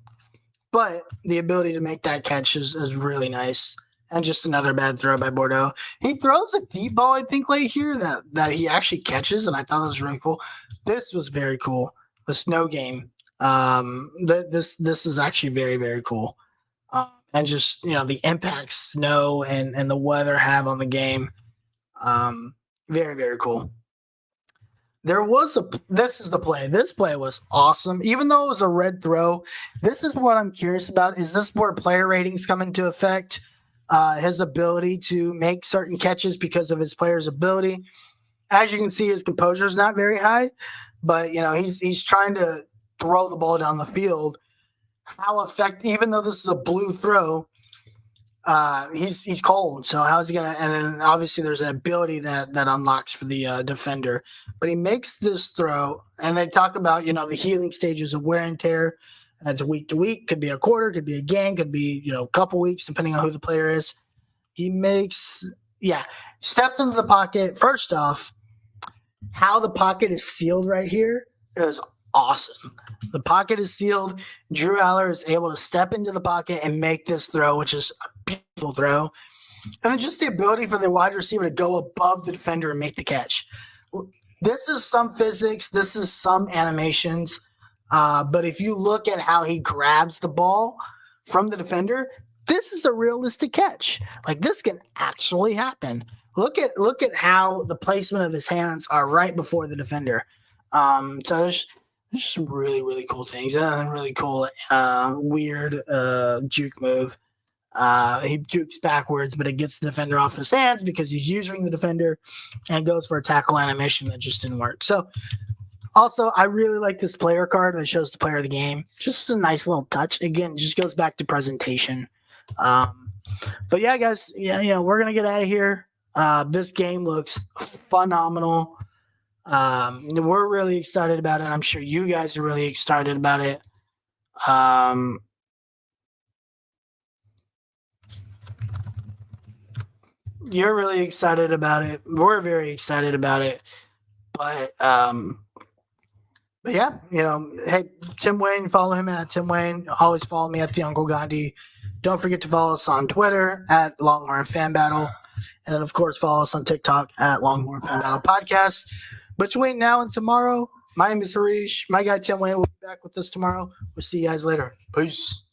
But the ability to make that catch is really nice. And just another bad throw by Bordeaux. He throws a deep ball, I think, late here that he actually catches, and I thought that was really cool. This was very cool. The snow game. This is actually very, very cool. And just the impact snow and the weather have on the game. Very, very cool. This is the play. This play was awesome. Even though it was a red throw, this is what I'm curious about. Is this where player ratings come into effect? His ability to make certain catches because of his player's ability. As you can see, his composure is not very high, but he's trying to throw the ball down the field. How effective, even though this is a blue throw, he's cold. So how is he gonna? And then obviously there's an ability that unlocks for the defender. But he makes this throw, and they talk about the healing stages of wear and tear. That's week to week, could be a quarter, could be a game, could be a couple weeks, depending on who the player is. He steps into the pocket. First off, how the pocket is sealed right here is awesome. The pocket is sealed. Drew Aller is able to step into the pocket and make this throw, which is a beautiful throw. And then just the ability for the wide receiver to go above the defender and make the catch. This is some physics. This is some animations. But if you look at how he grabs the ball from the defender, this is a realistic catch. Like, this can actually happen. Look at how the placement of his hands are right before the defender. So there's some really, really cool things. And really cool, weird juke move. He jukes backwards, but it gets the defender off his hands because he's using the defender, and goes for a tackle animation that just didn't work. So also, I really like this player card that shows the player of the game. Just a nice little touch. Again, just goes back to presentation. But yeah, guys, we're going to get out of here. This game looks phenomenal. We're really excited about it. I'm sure you guys are really excited about it. You're really excited about it. We're very excited about it. But yeah, hey, Tim Wayne, follow him at Tim Wayne. Always follow me at the Uncle Gandhi. Don't forget to follow us on Twitter at Longhorn Fan Battle. And then, of course, follow us on TikTok at Longhorn Fan Battle Podcast. Between now and tomorrow, my name is Harish. My guy Tim Wayne will be back with us tomorrow. We'll see you guys later. Peace.